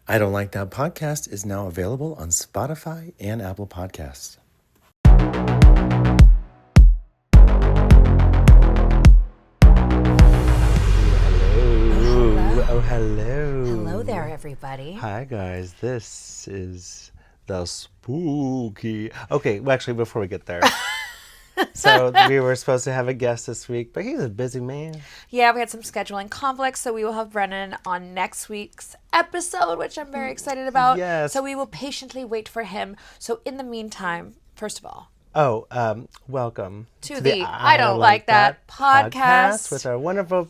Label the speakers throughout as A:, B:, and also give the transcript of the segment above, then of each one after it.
A: I Don't Like That podcast is now available on Spotify and Apple Podcasts. Hello. Oh, hello.
B: Hello there, everybody.
A: Hi, guys. This is the spooky... Okay, well, actually, before we get there... So we were supposed to have a guest this week, but he's a busy man.
B: Yeah, we had some scheduling conflicts, so we will have Brennan on next week's episode, which I'm very excited about.
A: Yes.
B: So we will patiently wait for him. So in the meantime, first of all...
A: welcome
B: to the I Don't Like That podcast
A: with our wonderful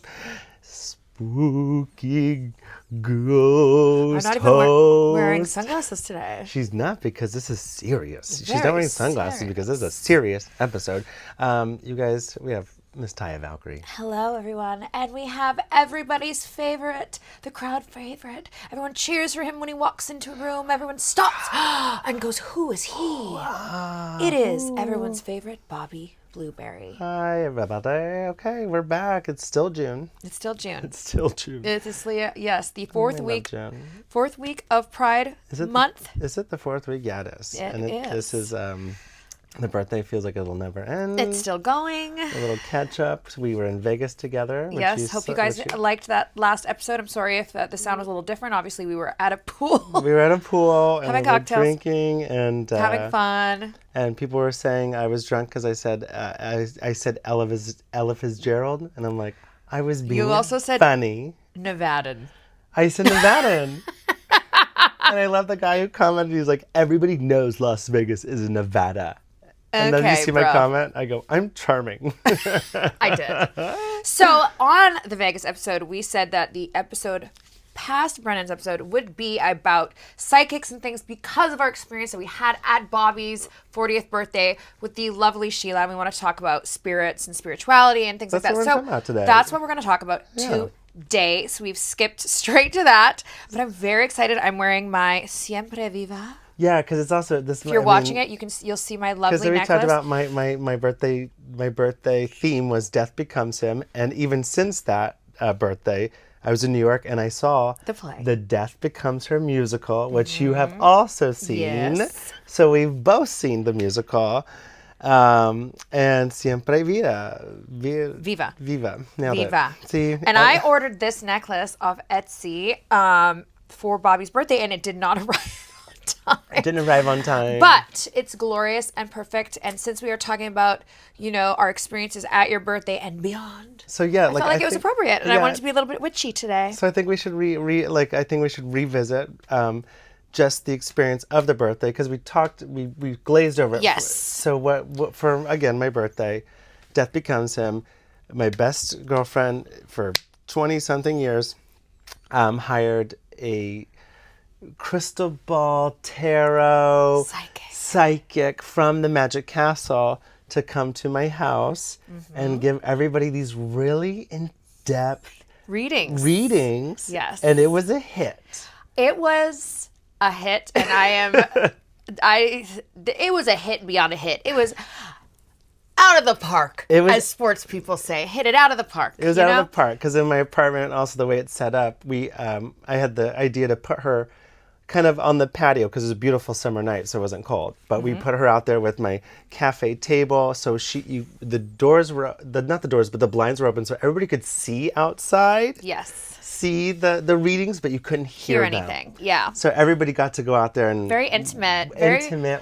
A: spooky ghost
B: I'm not
A: host.
B: even wearing sunglasses today.
A: She's not, because this is serious. She's
B: Very
A: not wearing sunglasses
B: serious.
A: because this is a serious episode. You guys, we have Miss Taya Valkyrie.
B: Hello, everyone. And we have everybody's favorite, the crowd favorite. Everyone cheers for him when he walks into a room. Everyone stops and goes, who is he? It is everyone's favorite, Bobby Blueberry.
A: Hi, everybody. Okay, we're back. It's still June.
B: It's still June.
A: It's still June.
B: It is, yes, the fourth week
A: June.
B: of Pride month.
A: Is it the fourth week? Yeah, it is.
B: It is.
A: This is, the birthday feels like it'll never end.
B: It's still going.
A: A little catch up. We were in Vegas together.
B: Yes, hope you guys liked that last episode. I'm sorry if the sound was a little different. Obviously, we were at a pool.
A: We were at a pool and
B: having
A: we were
B: cocktails,
A: drinking and
B: having fun.
A: And people were saying I was drunk because I said I said Ella Fitzgerald, and I'm like, I was being
B: You also said
A: funny.
B: Nevadan.
A: I said Nevadan. And I love the guy who commented. He's like, everybody knows Las Vegas is Nevada. And then you see my comment, I go, I'm charming.
B: I did. So on the Vegas episode, we said that the episode past Brennan's episode would be about psychics and things because of our experience that we had at Bobby's 40th birthday with the lovely Sheila. And we want to talk about spirits and spirituality and things like that.
A: That's what we're talking about today.
B: That's what we're going to talk about today. So we've skipped straight to that. But I'm very excited. I'm wearing my Siempre Viva.
A: Yeah, because it's also this.
B: If you're watching it, you'll see my lovely necklace.
A: Because we talked about my birthday. My birthday theme was Death Becomes Him, and even since that birthday, I was in New York and I saw
B: the play,
A: the Death Becomes Her musical, which you have also seen.
B: Yes.
A: So we've both seen the musical, and Siempre Viva. Nailed
B: Viva.
A: It. See,
B: and I ordered this necklace off Etsy for Bobby's birthday, and it did not arrive.
A: It didn't arrive on time.
B: But it's glorious and perfect. And since we are talking about, our experiences at your birthday and beyond.
A: So yeah,
B: I felt like it was appropriate. And I wanted to be a little bit witchy today.
A: So I think we should revisit just the experience of the birthday, because we glazed over it.
B: Yes.
A: So what for, again, my birthday, Death Becomes Him, my best girlfriend for 20 something years, hired a crystal ball tarot psychic from the Magic Castle to come to my house and give everybody these really in-depth readings.
B: Yes.
A: And it was a hit.
B: It was a hit, and it was a hit beyond a hit. It was out of the park, as sports people say. Hit it out of the park.
A: It was out of the park, because in my apartment, also the way it's set up, I had the idea to put her kind of on the patio, because it was a beautiful summer night, so it wasn't cold. But we put her out there with my cafe table, so the blinds were open, so everybody could see outside.
B: Yes.
A: See the readings, but you couldn't hear
B: anything. Yeah.
A: So everybody got to go out there and
B: very intimate,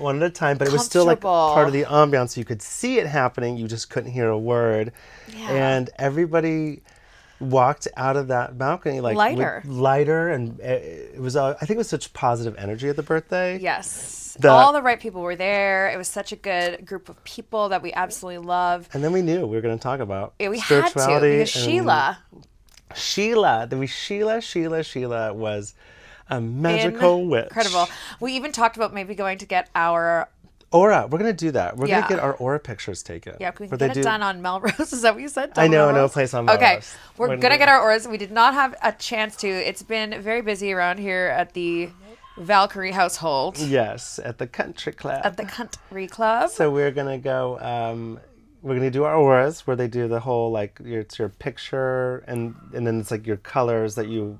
A: one at a time. But it was still like part of the ambiance. So you could see it happening, you just couldn't hear a word. Yeah. And everybody walked out of that balcony lighter, and it was I think it was such positive energy at the birthday.
B: Yes, all the right people were there. It was such a good group of people that we absolutely love.
A: And then we knew we were going to talk about
B: we
A: spirituality.
B: Had to, because
A: Sheila was a magical witch.
B: Incredible. We even talked about maybe going to get our
A: aura. We're going to do that. We're going to get our aura pictures taken.
B: Yeah, we can get it done on Melrose. Is that what you said?
A: I know, no place on Melrose.
B: Okay, we're going to get our auras. We did not have a chance to. It's been very busy around here at the Valkyrie household.
A: Yes, at the country club.
B: At the country club.
A: So we're going to go, we're going to do our auras, where they do the whole, it's your picture, and then it's like your colors that you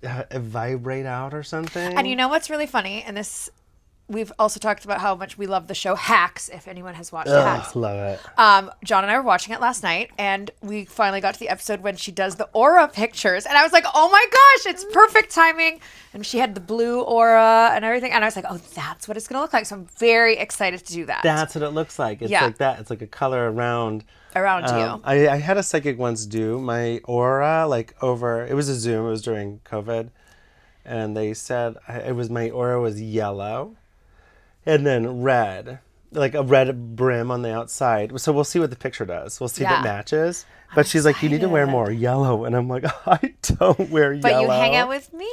A: vibrate out or something.
B: And you know what's really funny? And this, we've also talked about how much we love the show Hacks, if anyone has watched Hacks.
A: Love it.
B: John and I were watching it last night, and we finally got to the episode when she does the aura pictures. And I was like, oh my gosh, it's perfect timing. And she had the blue aura and everything. And I was like, oh, that's what it's going to look like. So I'm very excited to do that.
A: That's what it looks like. It's like that. It's like a color around
B: you.
A: I had a psychic once do my aura, like over, it was a Zoom, it was during COVID. And they said my aura was yellow. And then red, like a red brim on the outside. So we'll see what the picture does. We'll see if it matches. But she's like, you need to wear more yellow. And I'm like, I don't wear yellow.
B: But you hang out with me.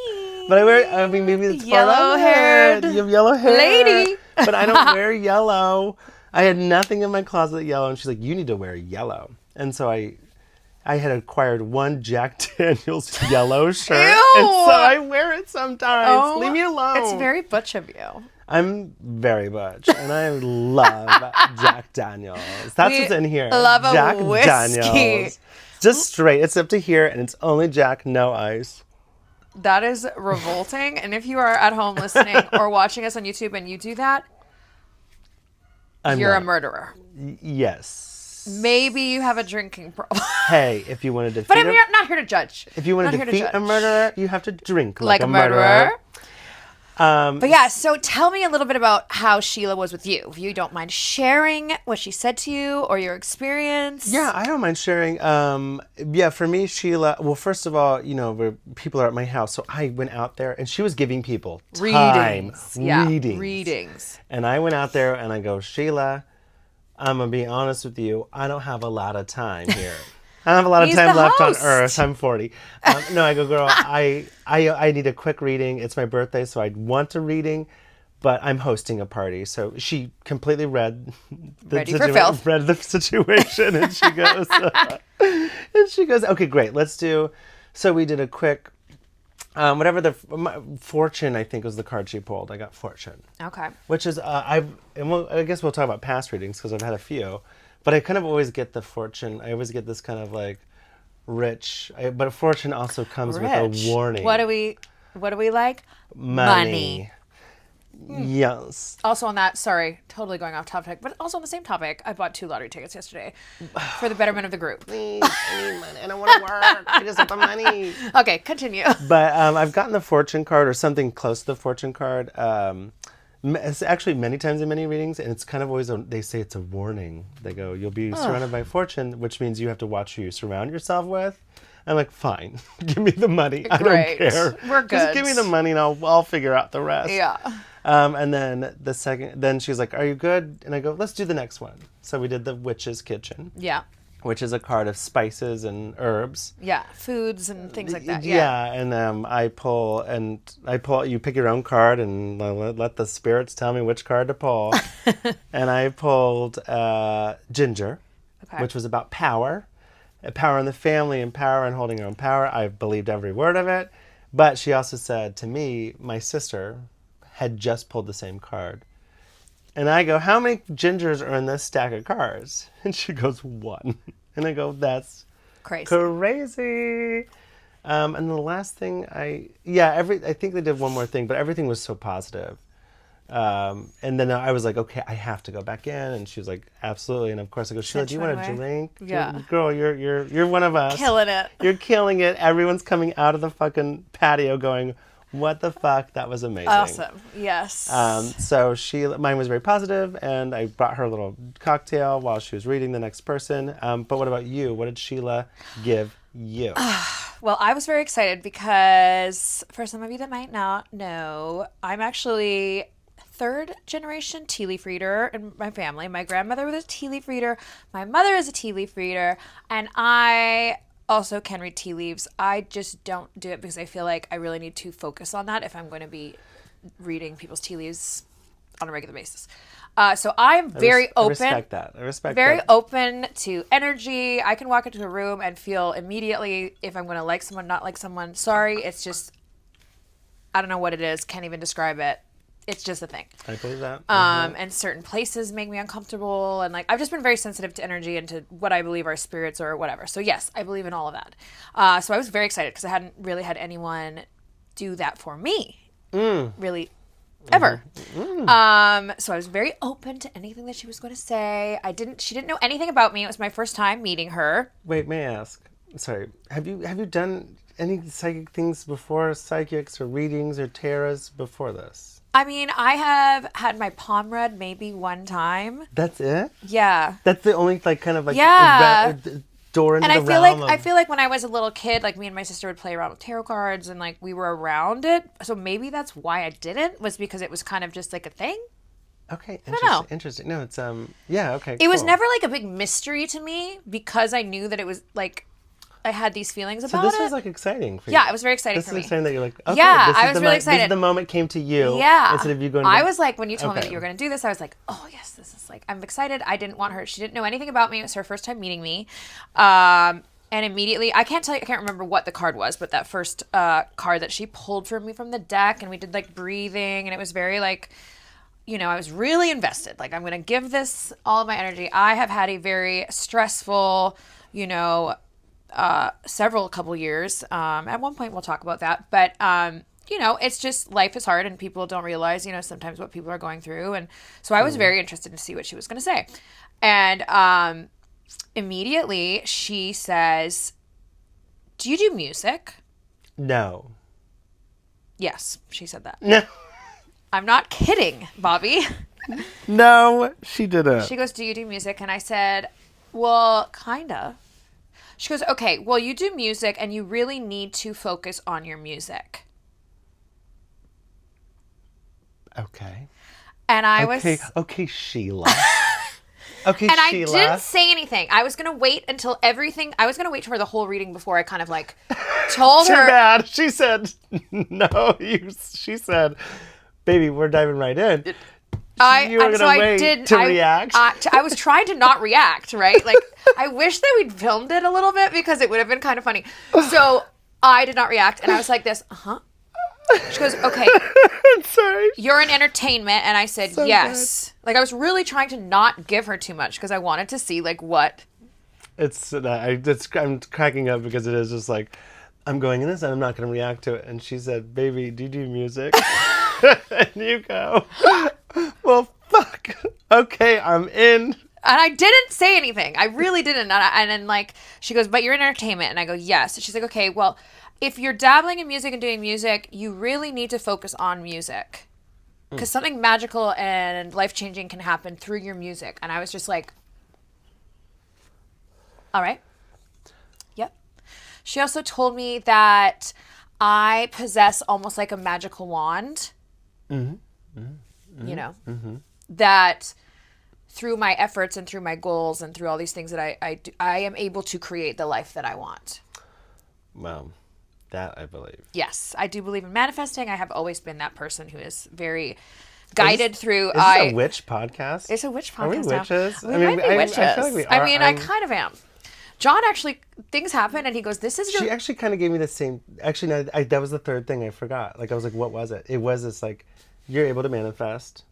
A: But I mean, maybe it's
B: yellow-haired.
A: You have yellow hair.
B: Lady.
A: But I don't wear yellow. I had nothing in my closet yellow. And she's like, you need to wear yellow. And so I had acquired one Jack Daniels yellow shirt.
B: Ew.
A: And so I wear it sometimes.
B: Oh,
A: Leave me alone.
B: It's very butch of you.
A: I'm very butch, and I love Jack Daniels. That's what's in here.
B: Love a
A: Jack
B: whiskey.
A: Daniels. Just straight. It's up to here, and it's only Jack, no ice.
B: That is revolting. And if you are at home listening or watching us on YouTube and you do that, you're a murderer.
A: Yes.
B: Maybe you have a drinking problem.
A: Hey, if you want to defeat
B: But I'm not here to judge.
A: If you want to defeat a murderer, you have to drink like a
B: murderer.
A: murderer.
B: But yeah, so tell me a little bit about how Sheila was with you. If you don't mind sharing what she said to you or your experience.
A: Yeah, I don't mind sharing. Yeah, for me, Sheila, well, first of all, people are at my house, so I went out there, and she was giving people
B: readings.
A: Readings. And I went out there, and I go, Sheila, I'm going to be honest with you, I don't have a lot of time here. I don't have a lot of time left on Earth. I'm 40. No, I go, girl, I need a quick reading. It's my birthday, so I want a reading, but I'm hosting a party. So she completely read the situation, and she goes, okay, great, let's do. So we did a quick, whatever fortune, I think was the card she pulled. I got fortune.
B: Okay.
A: Which is I guess we'll talk about past readings because I've had a few. But I kind of always get the fortune. I always get this kind of like rich. But fortune also comes with a warning.
B: What do we like?
A: Money. Yes.
B: Also on that, sorry, totally going off topic, but also on the same topic, I bought 2 lottery tickets yesterday for the betterment of the group.
A: Please, I need money. I don't want to work. I just want the money.
B: Okay, continue.
A: But I've gotten the fortune card or something close to the fortune card. It's actually many times in many readings, and it's kind of always, they say it's a warning. They go, you'll be surrounded by fortune, which means you have to watch who you surround yourself with. I'm like, fine, give me the money. I don't care.
B: We're good.
A: Just give me the money, and I'll figure out the rest.
B: Yeah.
A: And then she's like, are you good? And I go, let's do the next one. So we did the Witch's Kitchen.
B: Yeah.
A: Which is a card of spices and herbs.
B: Yeah, foods and things like that.
A: Yeah, and I pull. You pick your own card, and let the spirits tell me which card to pull. And I pulled Ginger, which was about power in the family, and power and holding your own power. I believed every word of it. But she also said to me, my sister had just pulled the same card. And I go, how many gingers are in this stack of cards? And she goes, 1. And I go, that's crazy. And the last thing I think they did one more thing, but everything was so positive. And then I was like, okay, I have to go back in. And she was like, absolutely. And of course I go, Sheila, do you want a drink?
B: Yeah.
A: Girl, you're one of us.
B: Killing it.
A: You're killing it. Everyone's coming out of the fucking patio going, what the fuck? That was amazing.
B: Awesome. Yes.
A: So mine was very positive, and I brought her a little cocktail while she was reading the next person. But what about you? What did Sheila give you?
B: Well, I was very excited because for some of you that might not know, I'm actually 3rd generation tea leaf reader in my family. My grandmother was a tea leaf reader. My mother is a tea leaf reader, and I also can read tea leaves. I just don't do it because I feel like I really need to focus on that if I'm going to be reading people's tea leaves on a regular basis. So I'm very open.
A: I respect that.
B: Very open to energy. I can walk into a room and feel immediately if I'm going to like someone, not like someone. Sorry, it's just, I don't know what it is. Can't even describe it. It's just a thing.
A: I believe that.
B: And certain places make me uncomfortable. And I've just been very sensitive to energy and to what I believe are spirits or whatever. So yes, I believe in all of that. So I was very excited because I hadn't really had anyone do that for me. Really, ever. So I was very open to anything that she was going to say. She didn't know anything about me. It was my first time meeting her.
A: Wait, may I ask? Sorry, have you done any psychic things before, psychics or readings or tarots before this?
B: I mean, I have had my palm read maybe one time.
A: That's it?
B: Yeah.
A: That's the only kind of
B: Yeah.
A: door into
B: And
A: the realm
B: I feel like when I was a little kid, like me and my sister would play around with tarot cards and like we were around it. So maybe that's why I didn't, was because it was kind of just like a thing.
A: Okay,
B: don't know.
A: interesting. No, it's yeah, okay.
B: It was
A: cool.
B: never like a big mystery to me because I knew that it was like I had these feelings about
A: So this
B: it.
A: was like exciting for you.
B: Yeah, it was very exciting
A: This
B: for
A: is
B: me.
A: exciting that you're like, okay,
B: Yeah,
A: this
B: I
A: is
B: was really excited.
A: This is the moment came to you.
B: Yeah.
A: Instead of you going.
B: I was like, when you told me
A: Okay.
B: that you were going to do this, I was like, oh yes, this is like, I'm excited. I didn't want her. She didn't know anything about me. It was her first time meeting me. And immediately, I can't remember what the card was, but that first card that she pulled for me from the deck, and we did like breathing, and it was very like, you know, I was really invested. Like, I'm going to give this all of my energy. I have had a very stressful, you know, couple years. At one point, we'll talk about that. But, you know, it's just life is hard and people don't realize, you know, sometimes what people are going through. And so I was very interested to see what she was going to say. And immediately she says, do you do music?
A: No.
B: Yes, she said that.
A: No.
B: I'm not kidding, Bobby.
A: No, she didn't.
B: She goes, do you do music? And I said, well, kinda. She goes, okay, well, you do music and you really need to focus on your music.
A: Okay.
B: And I
A: Okay.
B: was...
A: Okay, Sheila. Okay,
B: And
A: Sheila.
B: I didn't say anything. I was going to wait until everything... I was going to wait for the whole reading before I kind of like told
A: Too
B: her...
A: bad. She said, no. She said, baby, we're diving right in. You were going to wait to react.
B: I was trying to not react, right? Like, I wish that we'd filmed it a little bit because it would have been kind of funny. So I did not react, and I was like this, She goes, okay.
A: I'm sorry.
B: You're in entertainment, and I said yes. Good. Like, I was really trying to not give her too much because I wanted to see, like, what...
A: I'm cracking up because it is just like, I'm going in this and I'm not going to react to it. And she said, baby, do you do music? And you go, well, fuck. Okay, I'm in.
B: And I didn't say anything. I really didn't. And then, like, she goes, but you're in entertainment. And I go, yes. And she's like, okay, well, if you're dabbling in music and doing music, you really need to focus on music. Because something magical and life-changing can happen through your music. And I was just like, all right. Yep. She also told me that I possess almost like a magical wand. Mm-hmm. Mm-hmm. You know, that through my efforts and through my goals and through all these things that I am able to create the life that I want.
A: Well, that I believe.
B: Yes, I do believe in manifesting. I have always been that person who is very guided through.
A: Is this a witch podcast?
B: It's a witch podcast.
A: Are we witches?
B: We might be witches.
A: I feel like we are.
B: I kind of am. John actually, things happen and he goes, this is your...
A: She actually kind of gave me the same... Actually, no, that was the third thing I forgot. Like, I was like, what was it? It was this, like, you're able to manifest.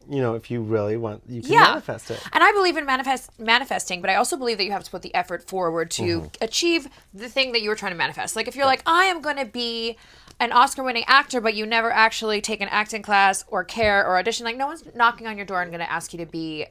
A: You know, if you really want, you can manifest it.
B: And I believe in manifesting, but I also believe that you have to put the effort forward to achieve the thing that you were trying to manifest. Like, if you're like, I am going to be an Oscar-winning actor, but you never actually take an acting class or care or audition, like, no one's knocking on your door and going to ask you to be...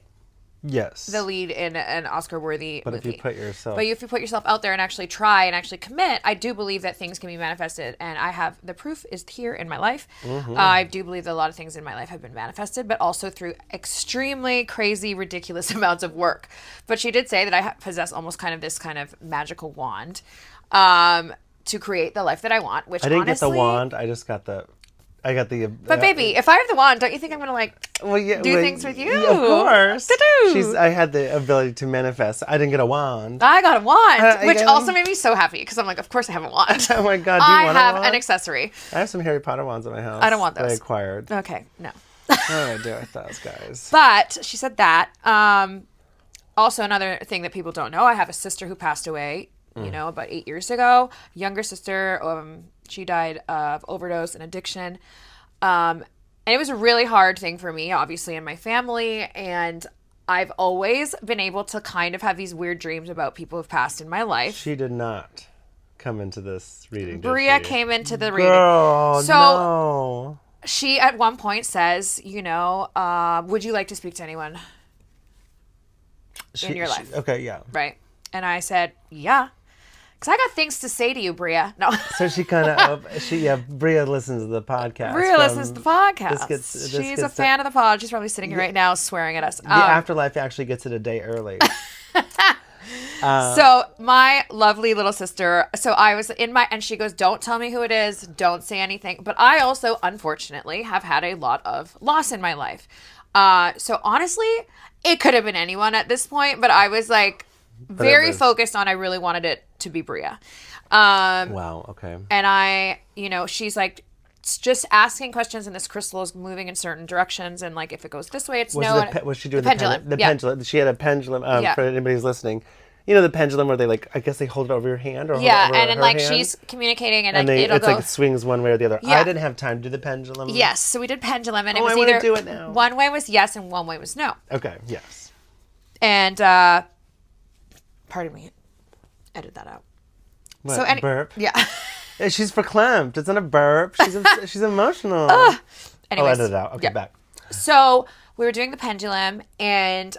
A: Yes.
B: The lead in an Oscar-worthy
A: But
B: movie.
A: if you put yourself...
B: But if you put yourself out there and actually try and actually commit, I do believe that things can be manifested. And I have... The proof is here in my life. I do believe that a lot of things in my life have been manifested, but also through extremely crazy, ridiculous amounts of work. But she did say that I possess almost kind of this kind of magical wand to create the life that I want, which
A: I didn't
B: honestly,
A: get the wand. I just got the... I got the...
B: But baby, if I have the wand, don't you think I'm going to like do things with you?
A: Of course.
B: Ta-doo.
A: I had the ability to manifest. I didn't get a wand.
B: I got a wand, which
A: again?
B: also made me so happy because I'm like, of course I have a wand.
A: Oh my God, do you want a wand?
B: I have an accessory.
A: I have some Harry Potter wands at my house.
B: I don't want those.
A: That I acquired.
B: Okay, no.
A: Oh, I do with those guys.
B: But she said that. Also, another thing that people don't know, I have a sister who passed away, you know, about 8 years ago. Younger sister, she died of overdose and addiction. And it was a really hard thing for me, obviously, in my family. And I've always been able to kind of have these weird dreams about people who've passed in my life.
A: She did not. come into this reading?
B: Bria came into the reading.
A: Girl,
B: So
A: no.
B: she at one point says, would you like to speak to anyone in your life?
A: Okay, yeah.
B: Right. And I said, yeah. Because I got things to say to you, Bria. No.
A: So she kind of, Bria listens to the podcast.
B: Bria listens to the podcast.
A: This
B: She's a fan of the pod. She's probably sitting here right now swearing at us.
A: The Afterlife actually gets it a day early.
B: So my lovely little sister, so I was and she goes, don't tell me who it is. Don't say anything. But I also, unfortunately, have had a lot of loss in my life. So honestly, it could have been anyone at this point, but I was like very focused on, I really wanted it to be Bria.
A: Wow. Okay.
B: And she's like, just asking questions, and this crystal is moving in certain directions, and like if it goes this way, it's
A: was she doing the pendulum? The pendulum. She had a pendulum. For anybody who's listening, the pendulum where they I guess they hold it over your hand or hold it over
B: and then
A: her hand,
B: she's communicating, and
A: it'll go. It swings one way or the other. Yeah. I didn't have time to do the pendulum.
B: Yes, so we did pendulum, and it was
A: I
B: either
A: want to do it now.
B: One way was yes, and one way was no.
A: Okay. Yes.
B: And pardon me, edit that out.
A: What,
B: so
A: burp?
B: Yeah.
A: She's verklempt. It's not a burp. She's emotional.
B: Anyways,
A: I'll edit it out. Okay, back.
B: So we were doing the pendulum, and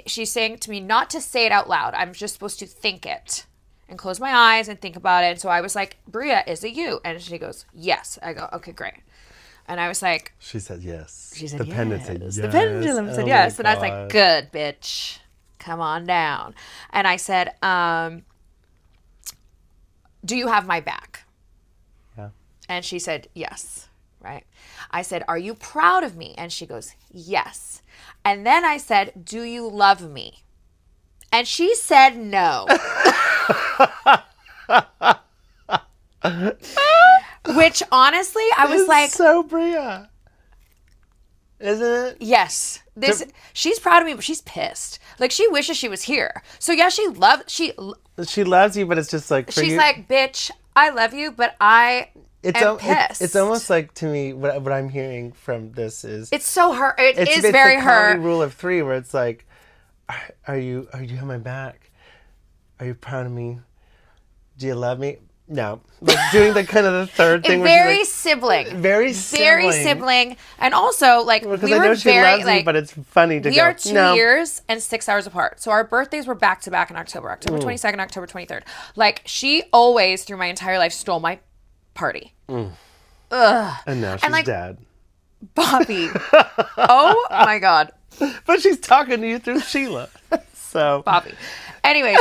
B: she's saying to me not to say it out loud. I'm just supposed to think it and close my eyes and think about it. So I was like, Bria, is it you? And she goes, yes. I go, okay, great. And I was like...
A: She said yes.
B: She said
A: the
B: yes.
A: Pendant said yes.
B: The pendulum said yes. And I was like, good, bitch. Come on down. And I said, do you have my back?
A: Yeah.
B: And she said, yes. Right. I said, are you proud of me? And she goes, yes. And then I said, do you love me? And she said no. Which honestly, I was like,
A: so Bria. Isn't it?
B: Yes. She's proud of me, but she's pissed. Like, she wishes she was here. So yeah, she loves you,
A: but it's just like
B: she's like, bitch, I love you, but I am pissed.
A: It's almost like, to me, what I'm hearing from this is
B: it's so her. It's very
A: the
B: her
A: rule of three, where it's like, are you have my back? Are you proud of me? Do you love me? No, like doing the kind of the third thing.
B: Very sibling.
A: Very sibling.
B: And also, like,
A: because I know she loves me, but it's funny to
B: we are 2 years and 6 hours apart. So our birthdays were back to back in October 22nd, October 23rd. Like, she always, through my entire life, stole my party. Ugh.
A: And now she's dead.
B: Bobby. Oh my God.
A: But she's talking to you through Sheila. So
B: Bobby. Anyways,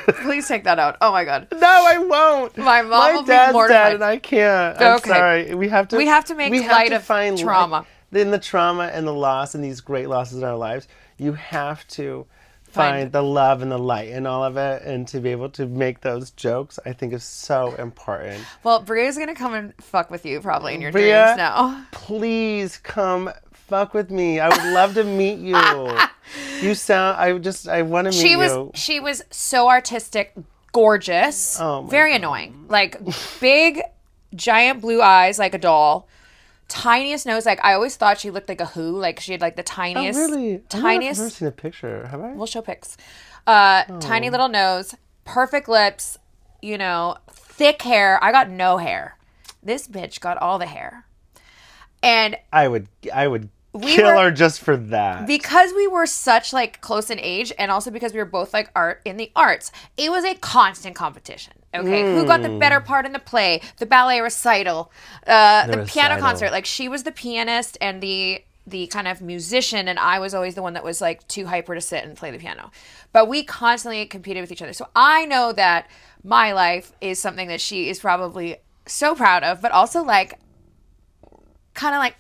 B: please take that out. Oh my God.
A: No, I won't.
B: My mom will be mortified.
A: My dad's dead, and I can't. I'm sorry. We have to make light of
B: trauma.
A: In the trauma and the loss and these great losses in our lives, you have to find the love and the light in all of it, and to be able to make those jokes, I think, is so important.
B: Well, Bria's gonna come and fuck with you probably in your dreams now.
A: Please come fuck with me. I would love to meet you. I want to meet you.
B: She was so artistic, gorgeous, very annoying. Like, big, giant blue eyes like a doll. Tiniest nose. Like, I always thought she looked like a who. Like, she had like the tiniest.
A: Oh, really?
B: Tiniest.
A: I've never seen a picture. Have I?
B: We'll show pics. Tiny little nose, perfect lips, thick hair. I got no hair. This bitch got all the hair. And
A: I would kill her just for that.
B: Because we were such like close in age, and also because we were both like in the arts, it was a constant competition. Okay, who got the better part in the play, the ballet recital, the piano concert? Like, she was the pianist and the kind of musician, and I was always the one that was like too hyper to sit and play the piano. But we constantly competed with each other. So I know that my life is something that she is probably so proud of, but also like kind of like,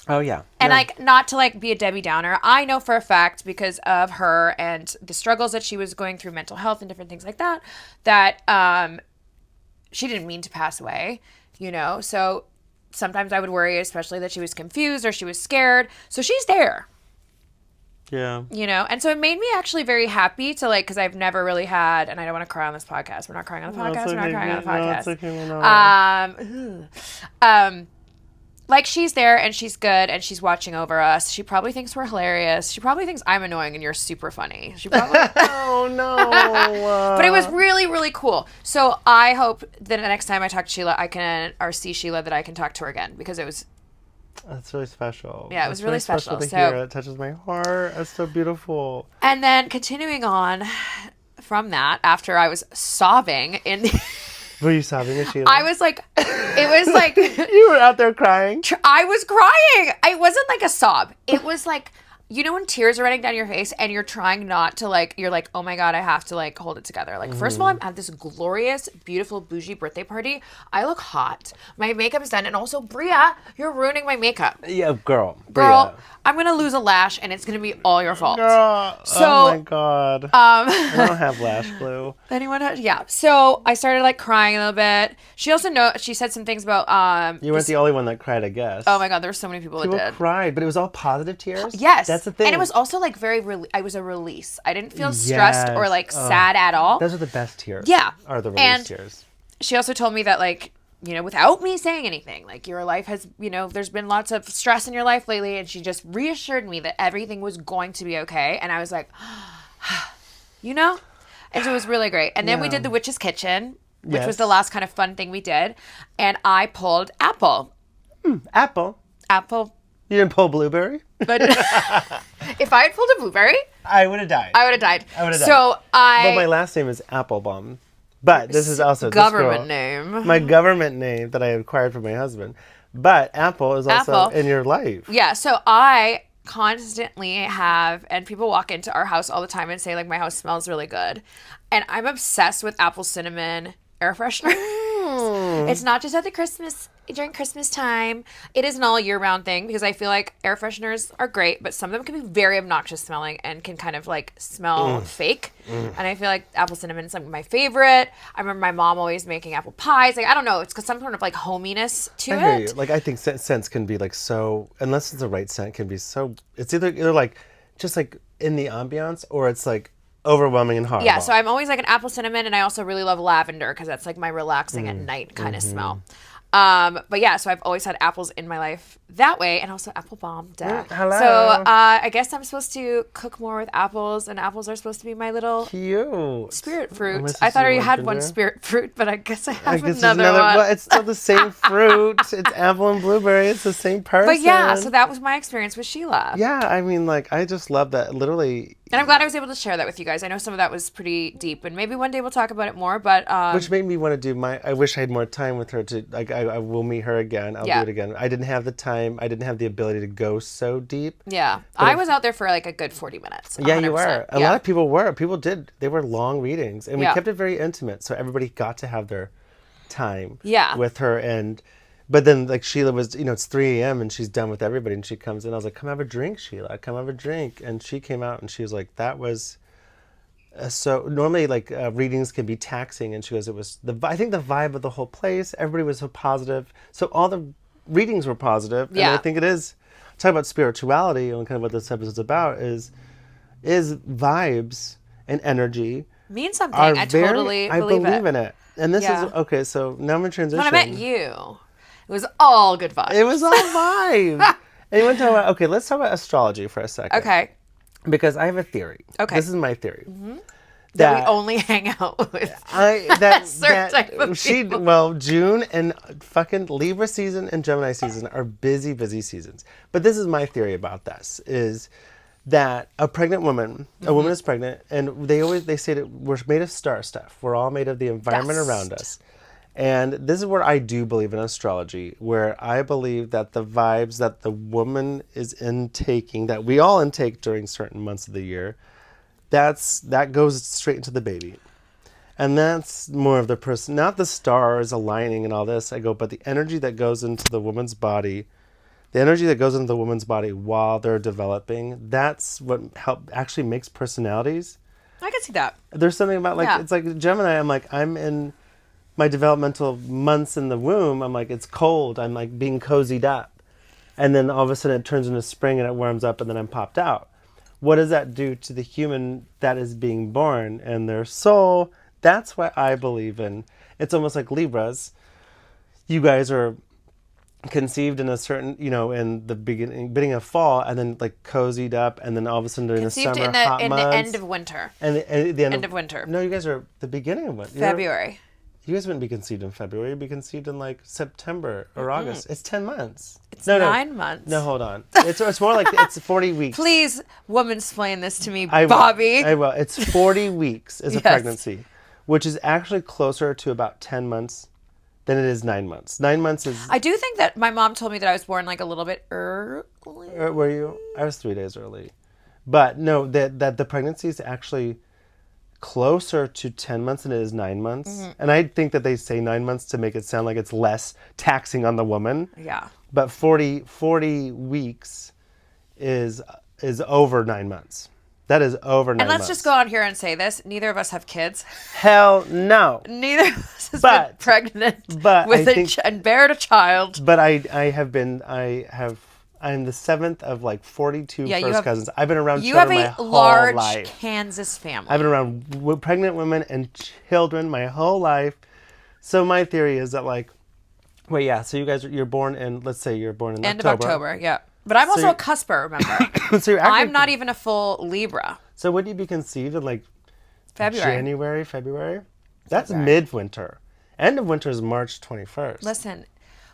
A: Oh, yeah.
B: And like, not to like be a Debbie Downer, I know for a fact, because of her and the struggles that she was going through, mental health and different things like that, that she didn't mean to pass away, So sometimes I would worry, especially that she was confused or she was scared. So she's there.
A: Yeah.
B: And so it made me actually very happy to like, because I've never really had, and I don't want to cry on this podcast. We're not crying on the podcast. We're not crying on the podcast.
A: No, it's okay.
B: like she's there and she's good and she's watching over us. She probably thinks we're hilarious. She probably thinks I'm annoying and you're super funny. She probably.
A: Oh no!
B: But it was really, really cool. So I hope that the next time I talk to Sheila, or see Sheila, that I can talk to her again because it was.
A: That's really special.
B: Yeah, it was really special.
A: to
B: So
A: hear. It touches my heart. It's so beautiful.
B: And then continuing on from that, after I was sobbing in the.
A: Were you sobbing at Sheila?
B: I was like, it was like.
A: You were out there crying?
B: I was crying. It wasn't like a sob. It was like, you know, when tears are running down your face and you're trying not to like, you're like, oh my God, I have to like hold it together. Like, first of all, I'm at this glorious, beautiful, bougie birthday party. I look hot. My makeup is done. And also, Bria, you're ruining my makeup.
A: Yeah, girl.
B: Girl, I'm going to lose a lash and it's going to be all your fault.
A: Girl.
B: So,
A: oh my God. I don't have lash glue.
B: Anyone has? Yeah. So I started like crying a little bit. She also she said some things about
A: You weren't the only one that cried, I guess.
B: Oh my God, there were so many people that did.
A: Cried, but it was all positive tears?
B: Yes.
A: That's the thing.
B: And it was also like I was a release. I didn't feel stressed or like sad at all.
A: Those are the best tears.
B: Yeah.
A: Are the release tears.
B: She also told me that like, you know, without me saying anything, like your life has, you know, there's been lots of stress in your life lately. And she just reassured me that everything was going to be okay. And I was like, you know? And so it was really great. And then we did the Witch's Kitchen, which was the last kind of fun thing we did. And I pulled apple.
A: Apple?
B: Apple.
A: You didn't pull blueberry?
B: But if I had pulled a blueberry,
A: I would have died.
B: I would have died.
A: So But my last name is Applebaum. But this is also
B: government name.
A: My government name that I acquired from my husband. But Apple is also in your life.
B: Yeah. So I constantly have, and people walk into our house all the time and say like my house smells really good, and I'm obsessed with apple cinnamon air freshener. It's not just at during Christmas time. It is an all year round thing because I feel like air fresheners are great, but some of them can be very obnoxious smelling and can kind of like smell fake. And I feel like apple cinnamon is like my favorite. I remember my mom always making apple pies. Like, I don't know, it's some sort of like hominess to it.
A: I hear you. Like, I think scents can be like so, unless it's the right scent, can be so, it's either like just like in the ambiance or it's like overwhelming and horrible.
B: Yeah, so I'm always like an apple cinnamon, and I also really love lavender because that's like my relaxing at night kind of smell. But yeah, so I've always had apples in my life that way, and also apple bomb.
A: Hello.
B: So I guess I'm supposed to cook more with apples, and apples are supposed to be my little
A: cute
B: spirit fruit. I thought I had one spirit fruit, but I guess I have another one.
A: Well, it's still the same fruit. It's apple and blueberry. It's the same person.
B: But yeah, so that was my experience with Sheila.
A: Yeah, I mean, like, I just love that. Literally.
B: And I'm glad I was able to share that with you guys. I know some of that was pretty deep, and maybe one day we'll talk about it more. But
A: which made me want to do I wish I had more time with her to like. I will meet her again. I'll do it again. I didn't have the time. I didn't have the ability to go so deep.
B: Yeah, I was out there for like a good 40 minutes. 100%.
A: Yeah, you were. A lot of people were. People did. They were long readings, and we kept it very intimate, so everybody got to have their time. With her But then, like, Sheila was, it's 3 a.m. and she's done with everybody, and she comes in. I was like, come have a drink, Sheila. Come have a drink. And she came out, and she was like, that was so... Normally, like, readings can be taxing, and she goes, it was... I think the vibe of the whole place, everybody was so positive. So all the readings were positive. And I think it is... Talk about spirituality, and kind of what this episode's about, is vibes and energy...
B: Mean something. I totally
A: believe in it. And this is... Okay, so now I'm in transition.
B: When I met you... It was all good vibes.
A: It was all vibes. And you want to talk about, let's talk about astrology for a second.
B: Okay.
A: Because I have a theory. Okay. This is my theory.
B: Mm-hmm. That we only hang out with certain type of people.
A: Well, June and fucking Libra season and Gemini season are busy, busy seasons. But this is my theory about this, is that a pregnant woman, a woman is pregnant, and they say that we're made of star stuff. We're all made of the environment around us. And this is where I do believe in astrology, where I believe that the vibes that the woman is intaking, that we all intake during certain months of the year, that goes straight into the baby. And that's more of the person, not the stars aligning and all this. But the energy that goes into the woman's body, while they're developing, that's what actually makes personalities.
B: I can see that.
A: There's something about, it's like Gemini, I'm in my developmental months in the womb, I'm like, it's cold. I'm like being cozied up. And then all of a sudden it turns into spring and it warms up and then I'm popped out. What does that do to the human that is being born and their soul? That's what I believe in. It's almost like Libras. You guys are conceived in a certain, in the beginning of fall, and then like cozied up, and then all of a sudden during
B: Conceived
A: the summer,
B: in the
A: hot
B: in the
A: months,
B: end of winter.
A: and the end
B: End of winter.
A: No, you guys are the beginning of winter.
B: February.
A: You guys wouldn't be conceived in February. You'd be conceived in like September or August. It's 10 months.
B: It's 9 months.
A: No, hold on. It's more like it's 40 weeks.
B: Please, woman-splain this to me,
A: I will.
B: Bobby.
A: I will. It's 40 weeks is a
B: Yes.
A: pregnancy, which is actually closer to about 10 months than it is 9 months. 9 months is...
B: I do think that my mom told me that I was born like a little bit early.
A: Were you? I was 3 days early. But no, that the pregnancy is actually closer to 10 months than it is 9 months.
B: Mm-hmm.
A: And I think that they say 9 months to make it sound like it's less taxing on the woman.
B: Yeah.
A: But 40 weeks is over 9 months. That is over 9 months.
B: And let's just go out here and say this. Neither of us have kids.
A: Hell no.
B: Neither of us has
A: But-
B: been pregnant
A: but
B: with
A: I think-
B: and bared a child.
A: But I'm the seventh of like 42
B: Yeah, you
A: first
B: have-
A: cousins. I've been around
B: You have
A: children my
B: a
A: whole
B: large
A: life.
B: Kansas family.
A: I've been around pregnant women and children my whole life. So my theory is that so you guys, you're born in, let's say you're born in
B: End
A: October.
B: of October, yeah. But I'm also
A: you're-
B: a cusper, remember?
A: So you're actually,
B: I'm not even a full Libra.
A: So would you be conceived in like
B: February.
A: January, February? That's
B: February.
A: midwinter. End of winter is March 21st.
B: Listen,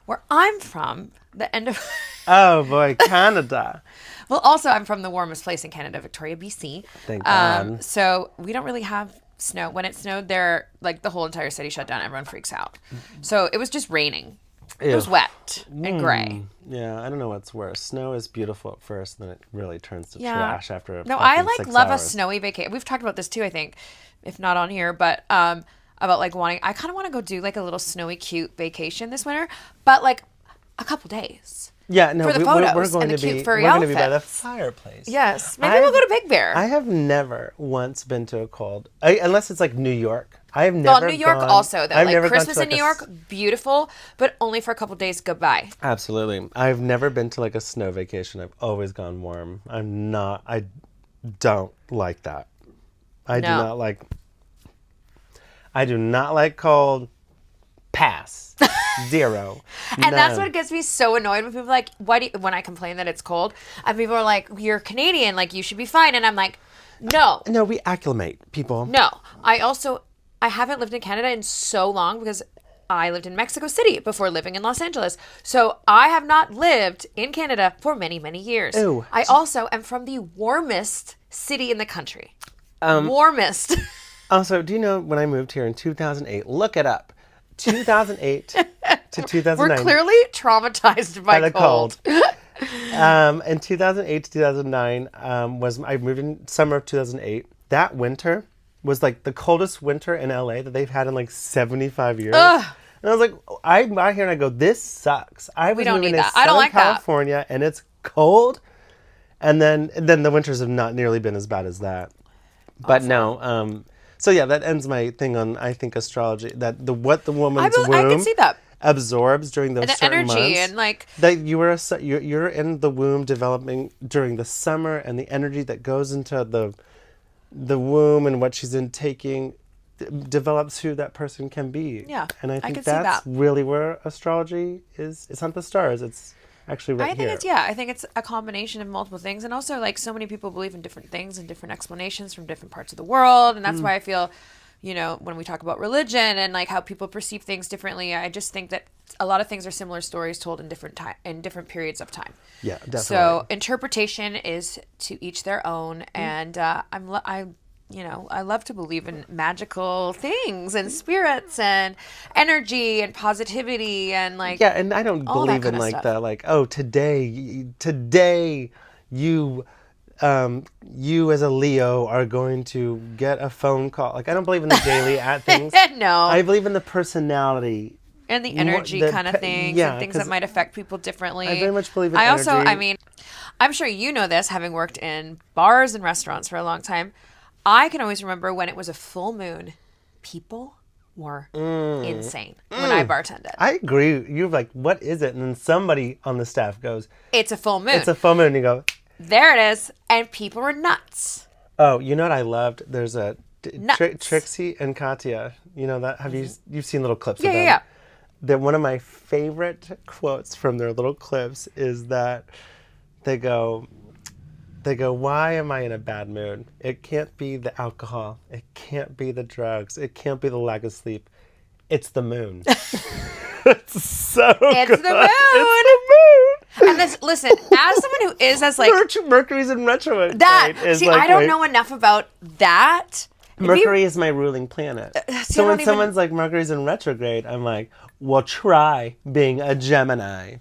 B: where I'm from, the end of...
A: Oh boy, Canada.
B: Well, also, I'm from the warmest place in Canada, Victoria, BC.
A: Thank God.
B: So we don't really have snow. When it snowed there, like the whole entire city shut down. Everyone freaks out. So it was just raining. It was
A: Ew.
B: wet and gray.
A: Yeah, I don't know what's worse. Snow is beautiful at first, then it really turns to
B: Yeah.
A: trash after.
B: No,
A: fucking
B: I
A: 6
B: love a
A: hours.
B: snowy vacation. We've talked about this too, I think, if not on here, but about like wanting. I kind of want to go do like a little snowy, cute vacation this winter, but like a couple days.
A: Yeah, no,
B: for the
A: we're
B: photos
A: going
B: and the
A: to
B: cute
A: be
B: furry
A: we're going to be by the
B: outfits.
A: fireplace.
B: Yes, maybe we'll go to Big Bear.
A: I have never once been to a cold, unless it's like New York. I have never.
B: Well, New York
A: gone,
B: also though.
A: I've
B: Like
A: never gone
B: Christmas
A: to,
B: in
A: like,
B: New York, beautiful, but only for a couple days. Goodbye.
A: Absolutely, I've never been to like a snow vacation. I've always gone warm. I don't like that. I
B: No.
A: do not like cold. Pass. 0.
B: And that's
A: None.
B: what gets me so annoyed when people are like, when I complain that it's cold, and people are like, you're Canadian, like you should be fine. And I'm like, no.
A: No, we acclimate, people.
B: No. I haven't lived in Canada in so long because I lived in Mexico City before living in Los Angeles. So I have not lived in Canada for many, many years.
A: Ooh.
B: I also am from the warmest city in the country. Warmest.
A: Also, do you know when I moved here in 2008? Look it up. 2008 to 2009.
B: We're clearly traumatized by
A: the
B: cold.
A: In 2008 to 2009 I moved in summer of 2008. That winter was like the coldest winter in LA that they've had in like 75 years.
B: Ugh.
A: And I was like, I'm out here and I go, this sucks. I was
B: don't
A: moving
B: need
A: to
B: that. I don't
A: Southern
B: like that.
A: California and it's cold. And then the winters have not nearly been as bad as that. But no, so yeah, that ends my thing on, I think, astrology, that what the woman's womb
B: I can see that.
A: absorbs during those
B: And the
A: certain
B: energy
A: months.
B: and like
A: That you're in the womb developing during the summer, and the energy that goes into the womb and what she's intaking develops who that person can be.
B: Yeah,
A: and I
B: I
A: think
B: can see
A: that's
B: that.
A: really where astrology is. It's not the stars. It's actually right here.
B: I think it's a combination of multiple things, and also like so many people believe in different things and different explanations from different parts of the world, and that's why I feel, when we talk about religion and like how people perceive things differently, I just think that a lot of things are similar stories told in different periods of time.
A: Yeah, definitely.
B: So interpretation is to each their own, and I love to believe in magical things and spirits and energy and positivity and like
A: Yeah, and I don't
B: all that
A: believe in
B: kind of
A: like
B: stuff.
A: the like, oh, today you as a Leo are going to get a phone call. Like, I don't believe in the daily at things.
B: No.
A: I believe in the personality.
B: and the energy
A: the
B: kind of things
A: yeah,
B: and things
A: 'cause
B: that might affect people differently.
A: I very much believe in
B: I also,
A: energy.
B: I mean, I'm sure you know this, having worked in bars and restaurants for a long time. I can always remember when it was a full moon, people were insane when I bartended.
A: I agree. You're like, what is it? And then somebody on the staff goes,
B: It's a full moon.
A: it's a full moon. And you go,
B: There it is. And people were nuts.
A: oh, you know what I loved? There's a
B: Nuts.
A: Trixie and Katya. You know that? Have you've seen little clips
B: Yeah,
A: of them?
B: yeah,
A: that one of my favorite quotes from their little clips is that they go, why am I in a bad mood? It can't be the alcohol. It can't be the drugs. It can't be the lack of sleep. It's the moon. It's so
B: It's
A: good.
B: the moon.
A: It's the moon.
B: And this, listen, as someone who is as like
A: Mercury's in retrograde.
B: that.
A: Is
B: See,
A: like
B: I don't know enough about that.
A: Mercury is my ruling planet. So when someone's like, Mercury's in retrograde, I'm like, well, try being a Gemini.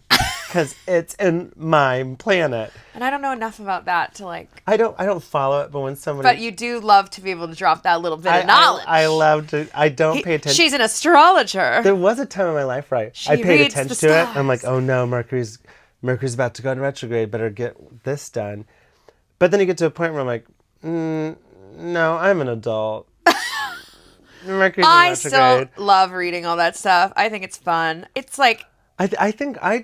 A: Because it's in my planet.
B: And I don't know enough about that to like.
A: I don't follow it, but when somebody.
B: But you do love to be able to drop that little bit of knowledge.
A: I love to. I don't pay attention.
B: She's an astrologer.
A: There was a time in my life where I paid
B: reads
A: attention
B: the
A: to it.
B: stars.
A: I'm like, oh no, Mercury's about to go into retrograde. Better get this done. But then you get to a point where I'm like, no, I'm an adult. Mercury's in retrograde.
B: Still love reading all that stuff. I think it's fun. It's like.
A: I think I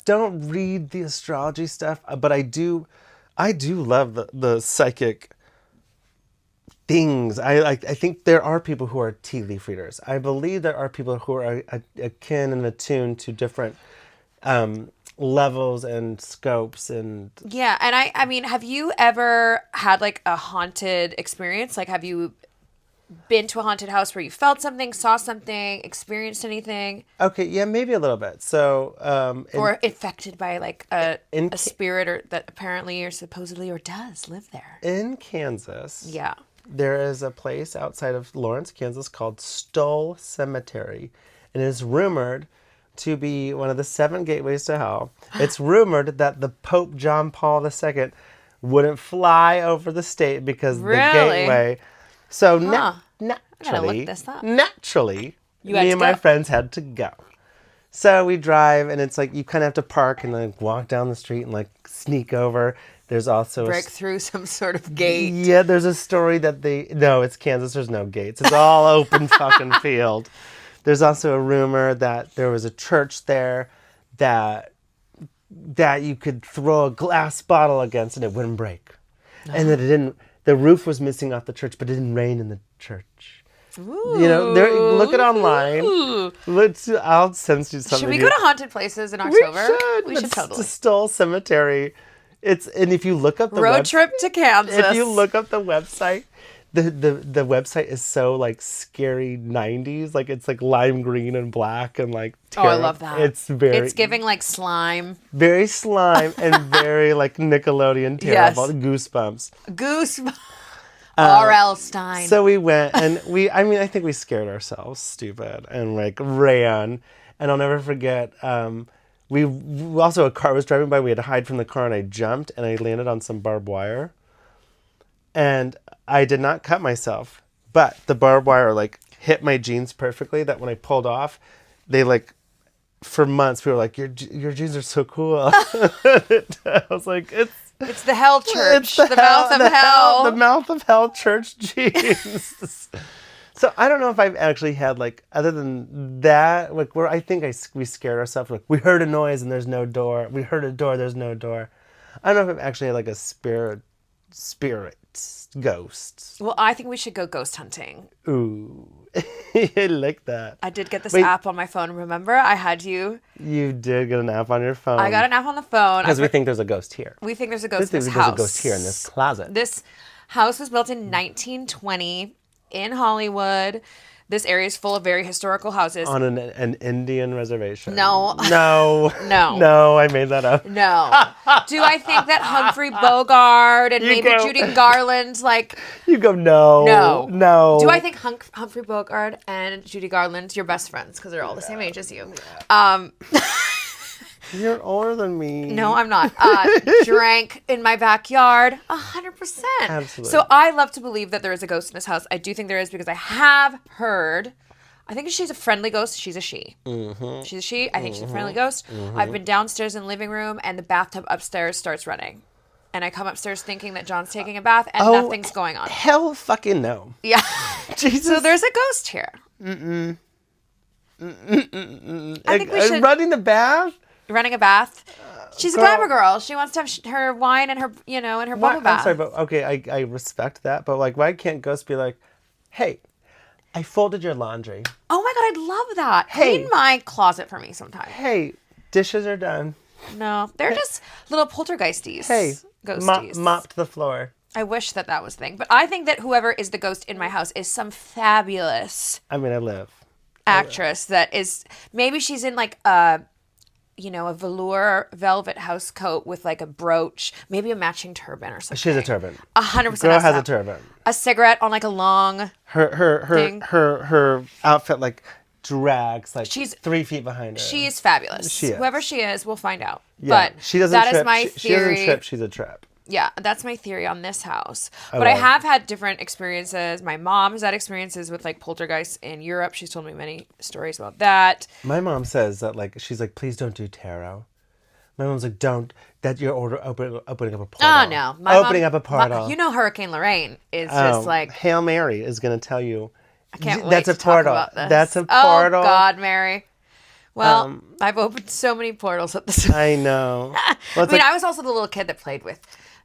A: don't read the astrology stuff, but I do love the psychic things. I think there are people who are tea leaf readers. I believe there are people who are akin and attuned to different levels and scopes and
B: Yeah, and I mean, have you ever had like a haunted experience? Like, have you been to a haunted house where you felt something, saw something, experienced anything?
A: Okay, yeah, maybe a little bit. So,
B: Or infected by like a spirit or that apparently or supposedly or does live there.
A: in Kansas,
B: Yeah.
A: there is a place outside of Lawrence, Kansas called Stoll Cemetery. And it is rumored to be one of the 7 gateways to hell. It's rumored that the Pope John Paul II wouldn't fly over the state because the gateway. So naturally,
B: You had
A: me
B: to
A: and my
B: go.
A: friends had to go. So we drive, and it's like you kind of have to park and like walk down the street and like sneak over. There's also
B: Break through some sort of gate.
A: yeah, there's a story that no, it's Kansas. There's no gates. It's all open fucking field. There's also a rumor that there was a church there that you could throw a glass bottle against and it wouldn't break, and that it didn't. The roof was missing off the church, but it didn't rain in the church.
B: Ooh.
A: You know, look it online. I'll send you something.
B: Should we go to haunted places in October? We should
A: It's
B: totally.
A: the Stoll Cemetery. And if you look up the
B: Road trip to Kansas.
A: if you look up the website, the website is so like scary 90s, like it's like lime green and black and like
B: I love that.
A: It's
B: giving like slime.
A: very slime and very like Nickelodeon terrible.
B: Yes.
A: Goosebumps.
B: Goose. R.L. Stein.
A: So we went and I think we scared ourselves stupid and like ran. And I'll never forget, we also, a car was driving by, we had to hide from the car and I jumped and I landed on some barbed wire. And I did not cut myself, but the barbed wire like hit my jeans perfectly that when I pulled off, they like, for months we were like, your jeans are so cool. I was like,
B: it's the Hell Church.
A: it's
B: the mouth of hell.
A: The mouth of hell church jeans. So I don't know if I've actually had like, other than that, like where I think we scared ourselves. Like we heard a noise and there's no door. We heard a door, there's no door. I don't know if I've actually had like a spirits, ghosts.
B: Well, I think we should go ghost hunting.
A: Ooh, I like that.
B: I did get this
A: Wait.
B: app on my phone. Remember, I had you.
A: You did get an app on your phone.
B: I got an app on the phone.
A: Because we think there's a ghost here.
B: We think there's a ghost in
A: There's
B: this
A: a
B: house.
A: ghost here in this closet.
B: This house was built in 1920 in Hollywood. This area is full of very historical houses.
A: On an Indian reservation.
B: No.
A: No.
B: No.
A: No, I made that up.
B: No. Do I think that Humphrey Bogart and maybe
A: go-
B: Judy Garland, like,
A: You go, no.
B: no.
A: No.
B: Do I think Humphrey Bogart and Judy Garland, you're best friends because they're all the same age as you?
A: You're older than me.
B: No, I'm not. Drank in my backyard, 100%.
A: Absolutely.
B: So I love to believe that there is a ghost in this house. I do think there is because I have heard. I think she's a friendly ghost. She's a she. Mm-hmm. She's a she. I think she's a friendly ghost. Mm-hmm. I've been downstairs in the living room and the bathtub upstairs starts running. And I come upstairs thinking that John's taking a bath and nothing's going on.
A: Hell fucking no.
B: Yeah.
A: Jesus.
B: So there's a ghost here. I think we should...
A: Running the bath?
B: Running a bath. She's a glamour girl. She wants to have her wine and her, and her bubble bath.
A: I'm sorry, but okay, I respect that, but like, why can't ghosts be like, hey, I folded your laundry.
B: Oh my God, I'd love that.
A: Hey.
B: Clean my closet for me sometime.
A: Hey, dishes are done.
B: No, they're just little poltergeisties.
A: Hey,
B: Ghosties.
A: mopped the floor.
B: I wish that was a thing. But I think that whoever is the ghost in my house is some fabulous
A: I mean, I live.
B: actress that is, maybe she's in like a velour velvet house coat with like a brooch, maybe a matching turban or something.
A: She's a turban.
B: 100%.
A: Girl has a turban.
B: A cigarette on like a long thing.
A: Her outfit like drags like
B: She's
A: 3 feet behind her.
B: She is fabulous.
A: She is.
B: Whoever she is, we'll find out.
A: Yeah,
B: But
A: she doesn't
B: that
A: trip.
B: is my
A: She
B: theory.
A: doesn't trip. She's a trap.
B: Yeah, that's my theory on this house. But I have had different experiences. My mom has had experiences with like poltergeists in Europe. She's told me many stories about that.
A: My mom says that like she's like, please don't do tarot. My mom's like, don't. That you're opening up a portal.
B: Oh no,
A: Opening up a portal.
B: You know, Hurricane Lorraine is just like
A: Hail Mary is going to tell you.
B: I can't wait
A: That's
B: to
A: a portal.
B: talk about this.
A: That's a portal.
B: Oh God, Mary. Well, I've opened so many portals at this.
A: I know. Well,
B: I mean, I was also the little kid that played with,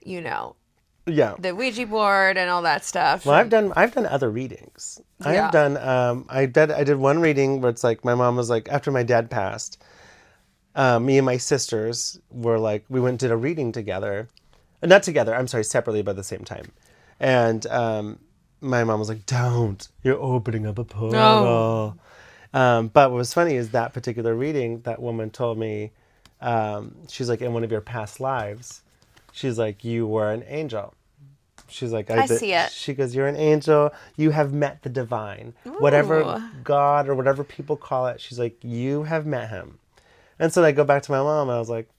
A: yeah.
B: the Ouija board and all that stuff.
A: Well, I've done other readings. I have done. I did one reading where it's like my mom was like, after my dad passed, me and my sisters were like, we went and did a reading together, not together. I'm sorry, separately, but at the same time. And my mom was like, "Don't! You're opening up a portal."
B: No.
A: But what was funny is that particular reading, that woman told me, she's like, in one of your past lives, she's like, you were an angel. She's like,
B: I see it.
A: She goes, you're an angel. You have met the divine. Whatever God or whatever people call it, she's like, you have met him. And so I go back to my mom and I was like,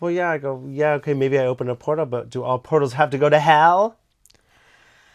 A: well, yeah. I go, yeah, okay, maybe I opened a portal, but do all portals have to go to hell?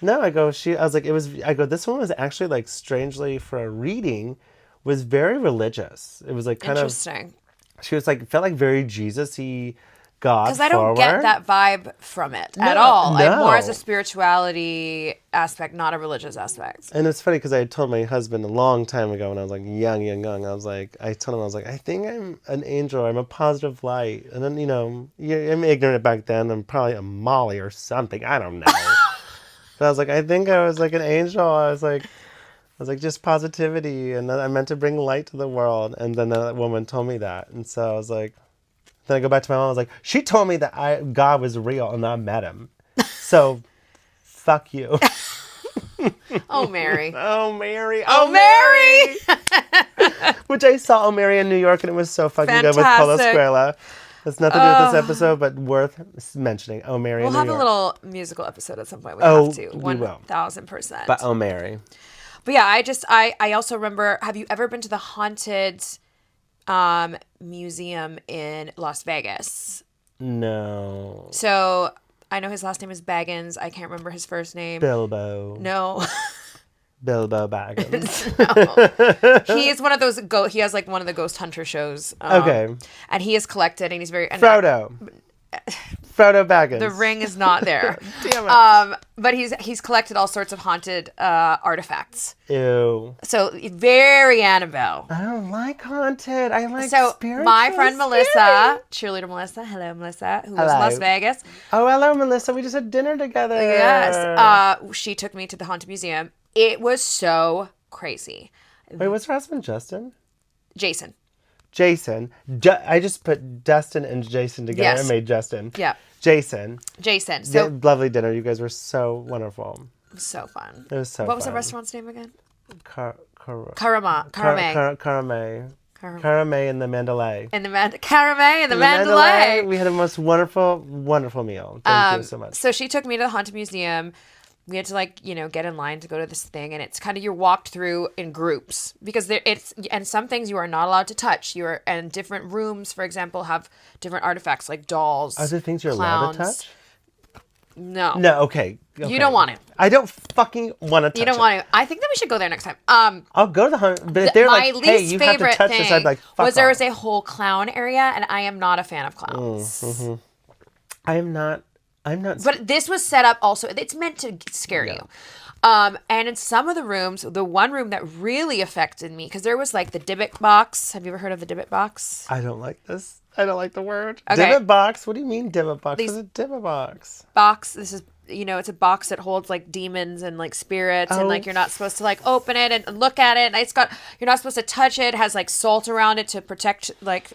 A: No, I was like, this one was actually like strangely for a reading, was very religious. It was like kind of
B: interesting.
A: She was like, felt like very Jesus-y, God
B: Because I don't get that vibe from it at all. Like more as a spirituality aspect, not a religious aspect.
A: And it's funny because I had told my husband a long time ago when I was like young. I told him, I was like, I think I'm an angel. I'm a positive light. And then, I'm ignorant back then. I'm probably a Molly or something. I don't know. But I was like, I think I was like an angel. I was like, just positivity, and I meant to bring light to the world. And then that woman told me that, and so I was like, then I go back to my mom. I was like, she told me that God was real, and I met him. So, fuck you.
B: Oh, Mary.
A: Oh, Mary.
B: Oh, Mary.
A: Which I saw Mary in New York, and it was so fucking good with Paula Squarella. It's nothing to do with this episode, but worth mentioning. Oh, Mary.
B: We'll
A: in New
B: have
A: York.
B: a little musical episode at some point. We have to.
A: We will.
B: 1000%.
A: But oh, Mary.
B: But yeah, I also remember, have you ever been to the haunted museum in Las Vegas?
A: No.
B: So I know his last name is Baggins. I can't remember his first name.
A: Bilbo.
B: No.
A: Bilbo Baggins.
B: No. He is one of those he has like one of the ghost hunter shows.
A: Okay.
B: And he is collected and he's very
A: Frodo Baggins.
B: The ring is not there.
A: Damn it.
B: But he's collected all sorts of haunted artifacts.
A: Ew.
B: So very Annabelle.
A: I don't like haunted. I like
B: So
A: spiritual.
B: my friend Melissa, cheerleader Melissa, hello Melissa, who was in Las Vegas.
A: Oh, hello Melissa. We just had dinner together.
B: Yes. She took me to the haunted museum. It was so crazy.
A: Wait, what's her husband? Jason. I just put Dustin and Jason together and made Justin.
B: Yeah.
A: Jason.
B: So
A: lovely dinner. You guys were so wonderful.
B: It was so fun.
A: It was so fun.
B: What was the restaurant's name again?
A: Karame.
B: Karame
A: and the Mandalay.
B: Karame and the Mandalay.
A: We had a most wonderful, wonderful meal. Thank you so much.
B: So she took me to the haunted museum. We had to get in line to go to this thing, and it's kind of you're walked through in groups because and some things you are not allowed to touch. And different rooms, for example, have different artifacts like dolls.
A: Are there things you're
B: clowns.
A: allowed to touch?
B: No.
A: No. Okay.
B: You don't want to.
A: I don't fucking want to touch.
B: You don't want to. I think that we should go there next time.
A: I'll go to the hunt, but if they're like, "Hey, you have to touch this," I'd be like, "Fuck off."
B: There was a whole clown area, and I am not a fan of clowns.
A: Mm-hmm. I'm not.
B: But this was set up also. It's meant to scare you. And in some of the rooms, the one room that really affected me, because there was like the Dybbuk box. Have you ever heard of the Dybbuk box?
A: I don't like this. I don't like the word.
B: Okay.
A: Dybbuk box? What do you mean Dybbuk box? What's a Dybbuk box?
B: This is it's a box that holds like demons and like spirits, and like
A: Oh.
B: you're not supposed to like open it and look at it. And you're not supposed to touch it. It has like salt around it to protect. Like,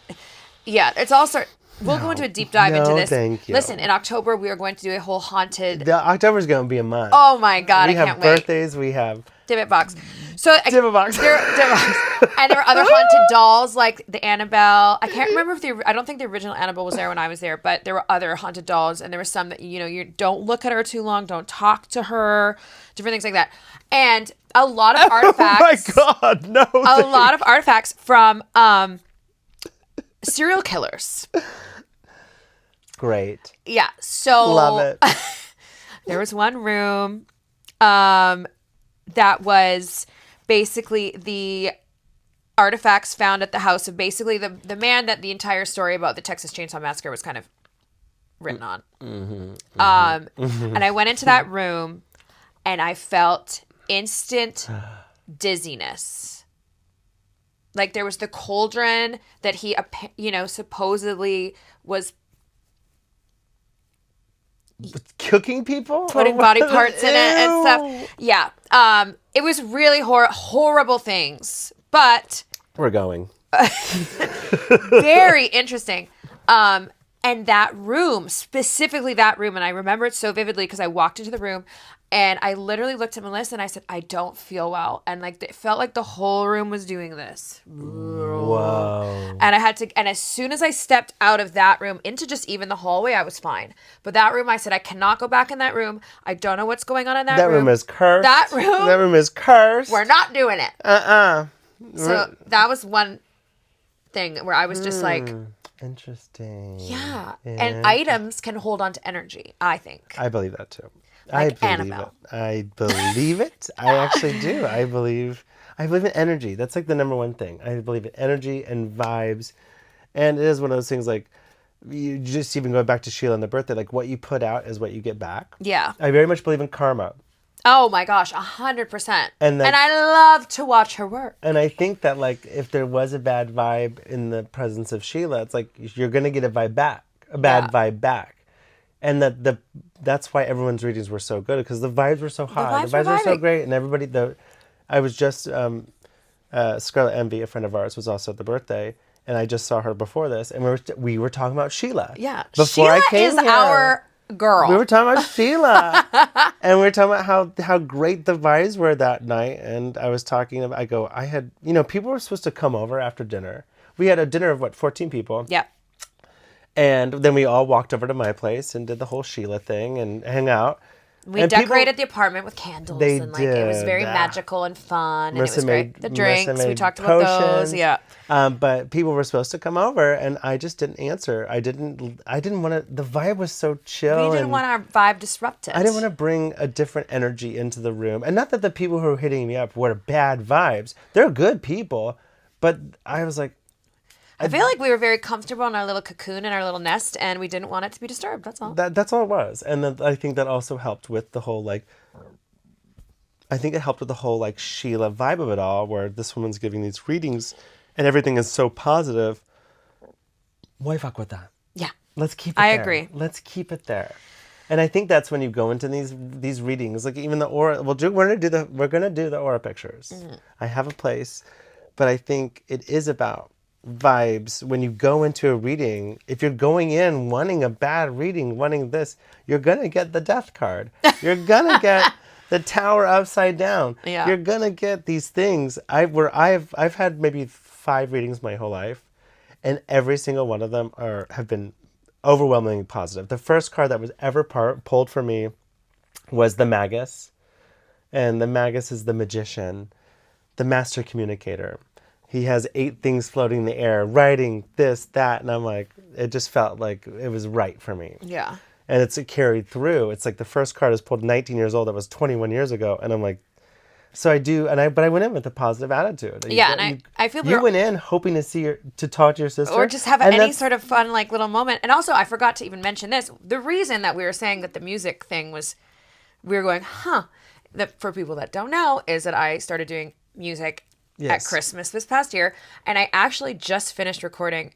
B: yeah, it's all sort. We'll go into a deep dive into
A: No,
B: this.
A: thank you.
B: Listen, in October we are going to do a whole haunted.
A: The October's going to be a month.
B: Oh my God,
A: we
B: I
A: have
B: can't wait.
A: birthdays. We have
B: Divot box. So
A: Divot box.
B: Divot box. And there were other haunted dolls like the Annabelle. I can't remember if I don't think the original Annabelle was there when I was there, but there were other haunted dolls, and there were some that you don't look at her too long, don't talk to her, different things like that, and a lot of artifacts.
A: Oh my God, no!
B: A lot of artifacts from serial killers.
A: Great.
B: Yeah. So
A: Love it.
B: there was one room that was basically the artifacts found at the house of basically the man that the entire story about the Texas Chainsaw Massacre was kind of written on. And I went into that room and I felt instant dizziness. Like there was the cauldron that he, supposedly was
A: Cooking people?
B: putting body parts in it and stuff. Yeah. It was really horrible things, but
A: We're going.
B: very interesting. And that room, specifically that room, and I remember it so vividly because I walked into the room and I literally looked at Melissa and I said, I don't feel well. And like it felt like the whole room was doing this.
A: Whoa.
B: And and as soon as I stepped out of that room into just even the hallway, I was fine. But that room, I said, I cannot go back in that room. I don't know what's going on in that room.
A: That room is cursed.
B: That
A: That room is cursed.
B: We're not doing it.
A: Uh-uh.
B: So that was one thing where I was just like,
A: Interesting.
B: yeah. And items can hold on to energy, I think.
A: I believe that too.
B: Like
A: I believe
B: Annabelle.
A: it. I believe it. I actually do. I believe in energy. That's like the number one thing. I believe in energy and vibes. And it is one of those things like you just even going back to Sheila and the birthday, like what you put out is what you get back.
B: Yeah.
A: I very much believe in karma.
B: Oh my gosh, 100%.
A: And
B: I love to watch her work.
A: And I think that like if there was a bad vibe in the presence of Sheila, it's like you're gonna get a bad vibe back. And that's why everyone's readings were so good, because the vibes were so high. The vibes were so great, and everybody. I was just Scarlet Envy, a friend of ours, was also at the birthday, and I just saw her before this, and we were talking about Sheila.
B: Yeah,
A: before
B: Sheila
A: I came
B: is
A: here.
B: our girl.
A: We were talking about Sheila, and we were talking about how great the vibes were that night. And I was talking about, I had people were supposed to come over after dinner. We had a dinner of 14 people.
B: Yep.
A: And then we all walked over to my place and did the whole Sheila thing and hang out.
B: We
A: and
B: decorated the apartment with candles, and like it was very
A: did.
B: magical and fun, and it
A: Marissa
B: was great. The drinks, we
A: made
B: talked about those.
A: potions.
B: Yeah.
A: But people were supposed to come over, and I just didn't answer. I didn't want to. The vibe was so chill.
B: We didn't want our vibe disrupted.
A: I didn't want to bring a different energy into the room. And not that the people who were hitting me up were bad vibes. They're good people. But I was like,
B: I feel like we were very comfortable in our little cocoon and our little nest, and we didn't want it to be disturbed. That's all.
A: That's all it was. And then I think that also helped with the whole Sheila vibe of it all, where this woman's giving these readings and everything is so positive. Why fuck with that?
B: Yeah.
A: Let's keep it
B: I
A: there.
B: agree.
A: Let's keep it there. And I think that's when you go into these readings, like even the aura. We're gonna do the aura pictures. Mm-hmm. I have a place, but I think it is about vibes. When you go into a reading, if you're going in wanting a bad reading, wanting this, you're gonna get the death card. You're gonna get the tower upside down.
B: Yeah.
A: You're gonna get these things. I've had maybe 5 readings my whole life, and every single one of them have been overwhelmingly positive. The first card that was ever pulled for me was the Magus, and the Magus is the magician, the master communicator. He has 8 things floating in the air, writing this, that, and I'm like, it just felt like it was right for me.
B: Yeah.
A: And it carried through. It's like the first card is pulled 19 years old. That was 21 years ago, and I'm like, so I do, but I went in with a positive attitude.
B: Yeah, I feel
A: you went in hoping to talk to your sister,
B: or just have any sort of fun like little moment. And also, I forgot to even mention this: the reason that we were saying that the music thing was, we were going, that for people that don't know, is that I started doing music at Christmas this past year, and I actually just finished recording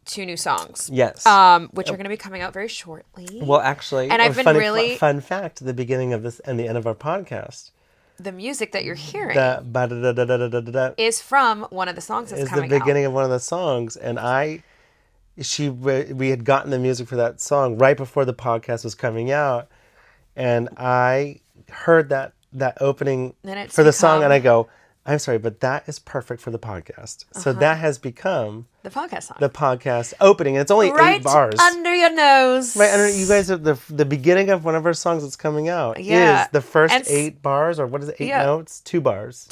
B: 2 new songs.
A: Yes.
B: Which are going to be coming out very shortly.
A: Well, actually,
B: and I've been really
A: fun fact at the beginning of this and the end of our podcast.
B: The music that you're hearing
A: The ba-da-da-da-da-da-da-da
B: is from one of the songs that's
A: is
B: coming
A: the
B: out.
A: beginning of one of the songs, and we had gotten the music for that song right before the podcast was coming out, and I heard that opening for the song, and I go, I'm sorry, but that is perfect for the podcast. So that has become
B: the podcast song.
A: The podcast opening. And it's only 8 bars.
B: Under your nose.
A: Right under you guys. The beginning of one of our songs that's coming out is the first 8 bars, or what is it? 8 notes, 2 bars.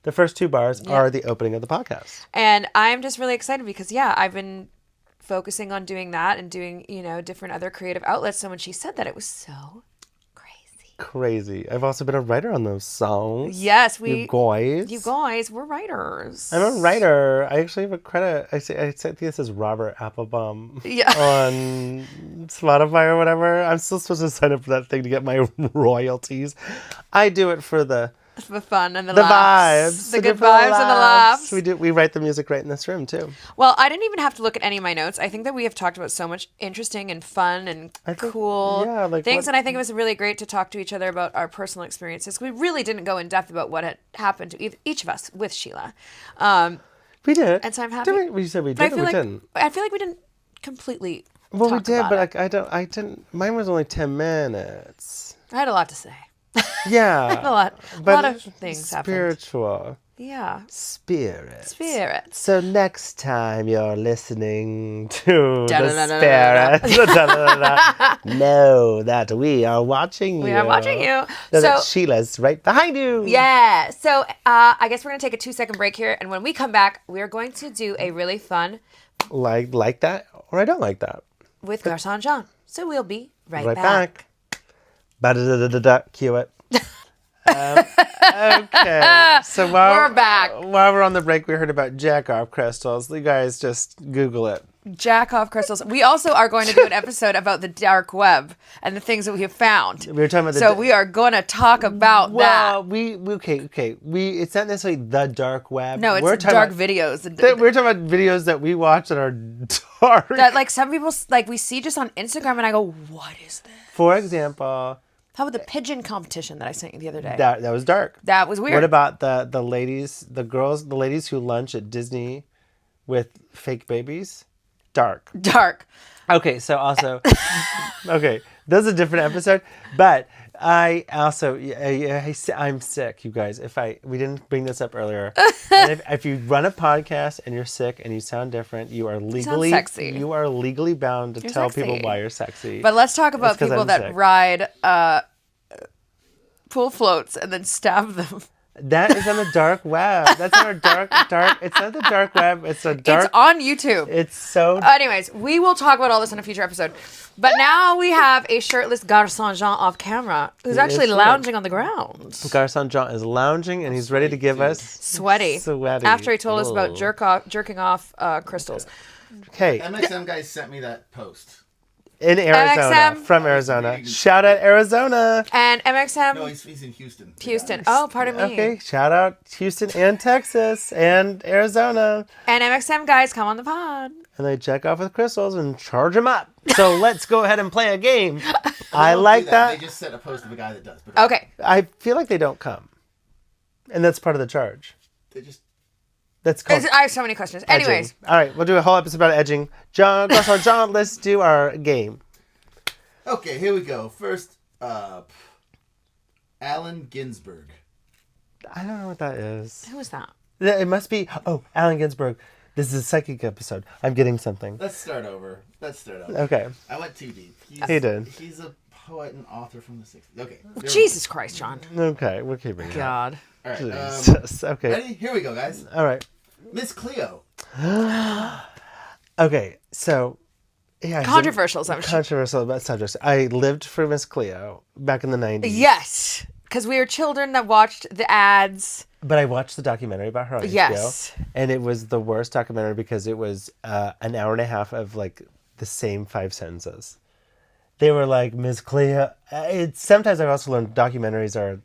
A: The first 2 bars are the opening of the podcast.
B: And I'm just really excited because I've been focusing on doing that and doing different other creative outlets. So when she said that, it was so
A: crazy. I've also been a writer on those songs.
B: Yes,
A: you guys,
B: we're writers.
A: I'm a writer. I actually have a credit. I think it says Robert Applebaum on Spotify or whatever. I'm still supposed to sign up for that thing to get my royalties. I do it for the
B: fun and the
A: vibes,
B: laughs. The good vibes and the laughs.
A: We write the music right in this room too.
B: Well, I didn't even have to look at any of my notes. I think that we have talked about so much interesting and fun and cool things, and I think it was really great to talk to each other about our personal experiences. We really didn't go in depth about what had happened to each of us with Sheila.
A: We did,
B: and so I'm happy.
A: We said we did. We didn't.
B: I feel like we didn't completely.
A: Well, we did, but I didn't. Mine was only 10 minutes.
B: I had a lot to say.
A: Yeah.
B: a lot of things
A: spiritual.
B: happened. Yeah.
A: Spirits.
B: So
A: next time you're listening to
B: the
A: spirits, know that we are watching you.
B: We are watching you.
A: Know that Sheila's right behind you.
B: Yeah. So I guess we're going to take a 2-second break here. And when we come back, we're going to do a really fun...
A: Like that, or I don't like that.
B: With Garcon Jean. So we'll be right
A: back. Cue it. Okay. So
B: we're back.
A: While we're on the break, we heard about jack-off crystals. You guys just Google it.
B: Jack-off crystals. We also are going to do an episode about the dark web and the things that we have found.
A: We were talking about
B: we are going to talk about that.
A: Okay. It's not necessarily the dark web.
B: No, it's dark videos.
A: We're talking about videos that we watch that are dark.
B: That some people we see just on Instagram, and I go, "What is this?"
A: For example,
B: how about the pigeon competition that I sent you the other day?
A: That was dark.
B: That was weird.
A: What about the ladies, the ladies who lunch at Disney with fake babies? Dark. Okay, so also, okay, that's a different episode. But I also, I'm sick, you guys. We didn't bring this up earlier. And if you run a podcast and you're sick and you sound different, you are legally
B: sexy.
A: You are legally bound to tell
B: sexy.
A: people why you're sexy.
B: But let's talk about people that ride pool floats and then stab them.
A: That is on the dark web. That's on our dark. It's not the dark web. It's
B: It's on YouTube.
A: It's so...
B: Anyways, we will talk about all this in a future episode. But now we have a shirtless Garcon Jean off camera who's actually lounging on the ground.
A: Garcon Jean is lounging and he's ready to give us...
B: Sweaty. After he told us about jerking off crystals.
A: Okay.
C: MXM guys sent me that post.
A: In Arizona. From Arizona. Shout out Arizona.
B: And MXM...
C: No, he's in Houston.
B: Houston. Oh, pardon me.
A: Okay. Shout out Houston and Texas and Arizona.
B: And MXM guys come on the pod.
A: And they check off with crystals and charge them up. So let's go ahead and play a game. I like that.
C: They just sent a post of a guy that does. But
B: okay.
A: I feel like they don't come. And that's part of the charge.
C: They just...
A: That's called
B: I have so many questions.
A: Edging.
B: Anyways.
A: All right, we'll do a whole episode about edging. John, let's do our game.
C: Okay, here we go. First up, Allen Ginsberg.
A: I don't know what that is.
B: Who is that?
A: It must be... Oh, Allen Ginsberg. This is a psychic episode. I'm getting something.
C: Let's start over.
A: Okay.
C: I went too deep.
A: He did.
C: He's a poet and author from the 60s. Okay.
B: Jesus Christ, John.
A: Okay, we're keeping it.
B: God.
C: All right.
A: Jesus. Okay.
C: Ready? Here we go, guys.
A: All right.
C: Miss Cleo.
A: Okay, so... Yeah,
B: controversial subject.
A: Controversial about subjects. I lived for Miss Cleo back in the 90s.
B: Yes, because we were children that watched the ads.
A: But I watched the documentary about her on HBO, and it was the worst documentary because it was an hour and a half of like the same 5 sentences. They were like, Miss Cleo. Sometimes I've also learned documentaries are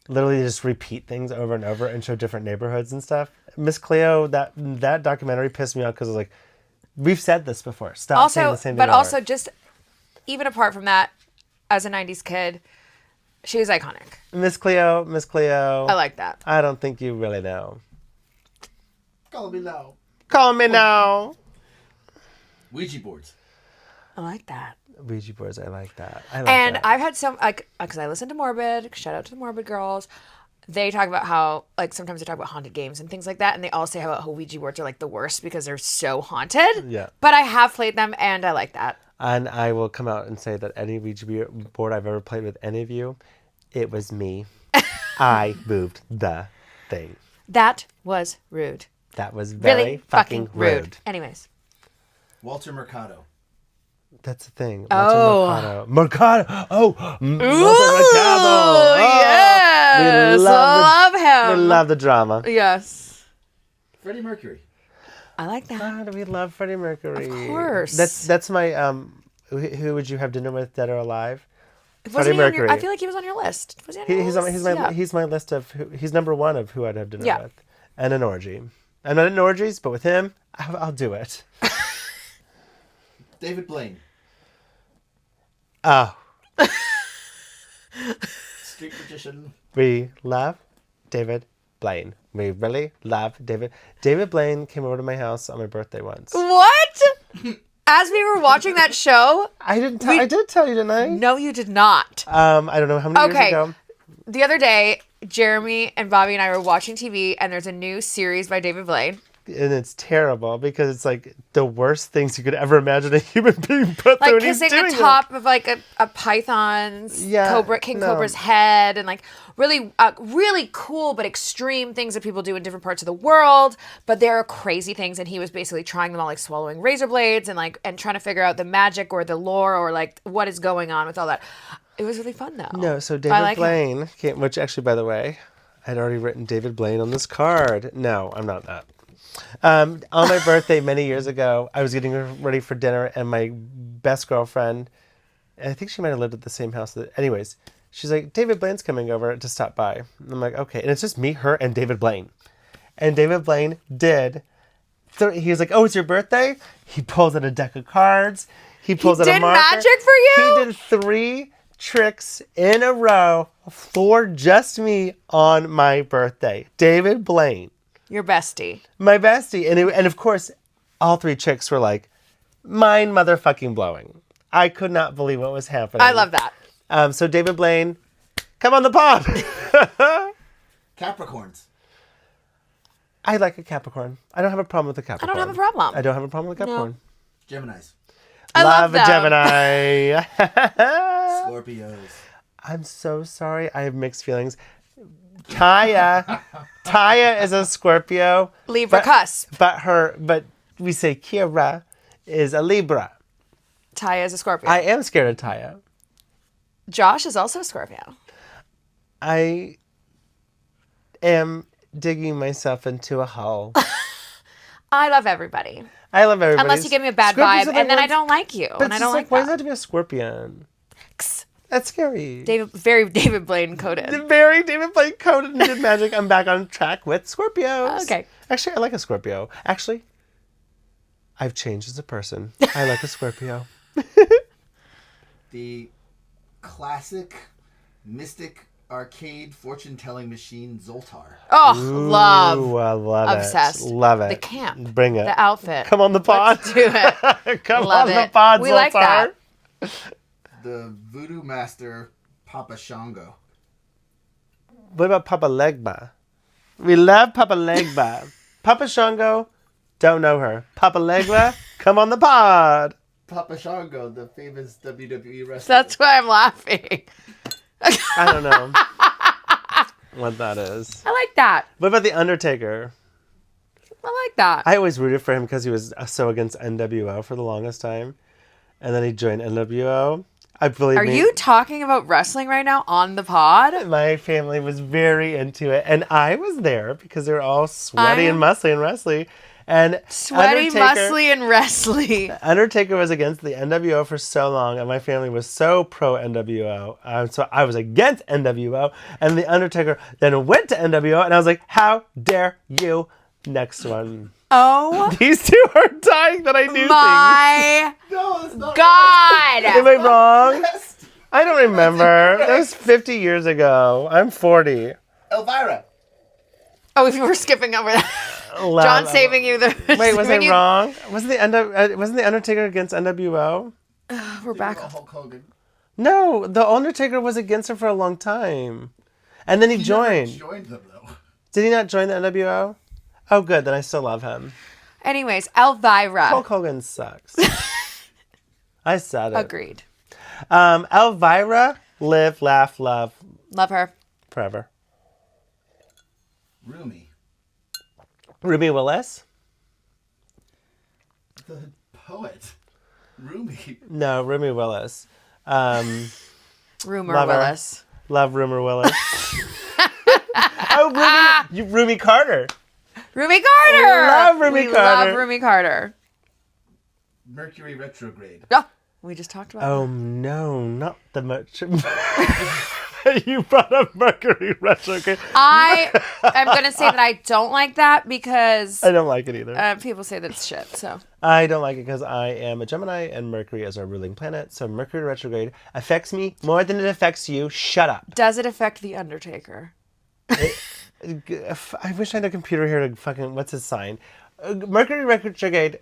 A: literally just repeat things over and over and show different neighborhoods and stuff. Miss Cleo, that documentary pissed me off because I was like, We've said this before. Stop saying
B: Also,
A: the same thing
B: but
A: over.
B: also just even apart from that, as a 90s kid, she was iconic.
A: Miss Cleo.
B: I like that.
A: I don't think you really know.
C: Call me now.
A: Call me now.
C: Ouija boards.
B: I like that.
A: Ouija boards, I like that. I like
B: And
A: that.
B: I've had some, like, because I listen to Morbid, shout out to the Morbid girls. They talk about how, like, sometimes they talk about haunted games and things like that. And they all say how Ouija boards are, like, the worst because they're so haunted.
A: Yeah.
B: But I have played them and I like that.
A: And I will come out and say that any Ouija board I've ever played with any of you, it was me. I moved the thing.
B: That was rude.
A: That was very
B: Really
A: fucking rude.
B: Anyways.
C: Walter Mercado.
A: That's the thing.
B: Oh.
A: Mercado. Oh, Walter
B: Ooh,
A: Mercado.
B: yes.
A: We love
B: him.
A: We love the drama.
B: Yes.
C: Freddie Mercury.
B: I like that.
A: God, we love Freddie Mercury.
B: Of course.
A: That's my who would you have dinner with, dead or alive?
B: Wasn't he on
A: Mercury.
B: I feel like he was on your list. Was he on your list?
A: He's my list of he's number one of who I'd have dinner
B: Yeah.
A: with, and an orgy. I'm not in orgies, but with him, I'll do it.
C: David Blaine.
A: Oh,
C: Street magician.
A: we love David Blaine. We really love David. David Blaine came over to my house on my birthday once.
B: What? As we were watching that show,
A: I did tell you, didn't I?
B: no, you did not.
A: I don't know how many
B: Okay.
A: years ago.
B: The other day, Jeremy and Bobby and I were watching TV, and there's a new series by David Blaine.
A: And it's terrible because it's like the worst things you could ever imagine a human being put through.
B: Like
A: And he's
B: kissing
A: doing
B: the
A: it.
B: top of like a python's King Cobra's head, and like really really cool but extreme things that people do in different parts of the world. But they're crazy things, and he was basically trying them all, like swallowing razor blades and trying to figure out the magic or the lore or like what is going on with all that. It was really fun though.
A: No, so
B: I
A: David
B: like him.
A: Blaine came, which actually, by the way, I'd already written David Blaine on this card. No, I'm not that. On my birthday many years ago, I was getting ready for dinner, and my best girlfriend, and I think she might have lived at the same house. Anyways, she's like, David Blaine's coming over to stop by. And I'm like, okay. And it's just me, her, and David Blaine. And David Blaine did. So he was like, oh, it's your birthday? He pulls out a deck of cards. He pulls out a
B: did
A: marker.
B: magic for you?
A: He did 3 tricks in a row for just me on my birthday. David Blaine.
B: Your bestie.
A: My bestie. And of course, all 3 chicks were like, mind motherfucking blowing. I could not believe what was happening.
B: I love that.
A: So David Blaine, come on the pod.
C: Capricorns.
A: I like a Capricorn. I don't have a problem with a Capricorn.
B: I don't have a problem.
A: I don't have a problem with a Capricorn.
C: Geminis.
B: I love
A: a
B: them.
A: Gemini.
C: Scorpios.
A: I'm so sorry. I have mixed feelings. Taya is a Scorpio.
B: Libra cusp.
A: But we say Kira is a Libra.
B: Taya is a Scorpio.
A: I am scared of Taya.
B: Josh is also a Scorpio.
A: I am digging myself into a hole.
B: I love everybody.
A: I love everybody.
B: Unless you give me a bad
A: Scorpios
B: vibe,
A: are the
B: and then I
A: ones-
B: don't like you.
A: But
B: And I
A: it's
B: don't
A: just
B: like
A: why does
B: that.
A: it have to be a scorpion? That's scary.
B: Very David Blaine coded.
A: Very David Blaine coded and did magic. I'm back on track with Scorpios.
B: Okay.
A: Actually, I like a Scorpio. Actually, I've changed as a person. I like a Scorpio.
C: The classic mystic arcade fortune-telling machine Zoltar.
B: Oh, love.
A: Ooh, I love
B: Obsessed.
A: it. Love it.
B: The camp.
A: Bring it.
B: The outfit.
A: Come on the pod.
B: Let's do it.
A: Come
B: Love
A: on
B: it.
A: the pod,
B: We like
A: Zoltar.
B: that.
C: The voodoo master Papa Shango.
A: What about Papa Legba? We love Papa Legba. Papa Shango, don't know her. Papa Legba, come on the pod.
C: Papa Shango, the famous WWE wrestler.
B: That's why I'm laughing.
A: I don't know what that is.
B: I like that.
A: What about The Undertaker?
B: I like that.
A: I always rooted for him because he was so against NWO for the longest time. And then he joined NWO. I believe
B: Are you talking about wrestling right now on the pod?
A: My family was very into it. And I was there because they were all sweaty and muscly and wrestly. And
B: Sweaty,
A: Undertaker-
B: muscly, and wrestly.
A: Undertaker was against the NWO for so long, and my family was so pro NWO. So I was against NWO, and the Undertaker then went to NWO, and I was like, "How dare you?" Next one.
B: Oh
A: These two are dying that I knew things.
B: my
C: No, it's not.
B: God.
A: Am I wrong?
C: Best.
A: I don't remember. That was 50 years ago. I'm 40.
C: Elvira.
B: Oh, if you were skipping over that. John saving you the.
A: Wait, was I
B: saving you-
A: wrong? Wasn't the Undertaker against NWO?
B: We're back.
C: Hulk Hogan.
A: No, the Undertaker was against him for a long time. And then he
C: He
A: joined.
C: never joined them though.
A: Did he not join the NWO? Oh, good. Then I still love him.
B: Anyways, Elvira.
A: Hulk Hogan sucks. I said it.
B: Agreed.
A: Elvira, live, laugh, love
B: Love her.
A: forever.
C: Rumi.
A: Ruby Willis?
C: The poet. Rumi.
A: No, Rumi Willis.
B: Rumor
A: Love her.
B: Willis.
A: Love Rumor Willis. Oh, Rumi Carter.
B: Rumi Carter.
A: Love Rumi
B: we
A: Carter.
B: love Rumi Carter.
C: Mercury retrograde.
B: Oh, we just talked about
A: Oh no, not the much. You brought up Mercury retrograde.
B: I'm going to say that I don't like that because
A: I don't like it either.
B: people say that's shit. So
A: I don't like it because I am a Gemini and Mercury is our ruling planet. So Mercury retrograde affects me more than it affects you. Shut up.
B: does it affect The Undertaker?
A: I wish I had a computer here to fucking, what's his sign? Mercury retrograde,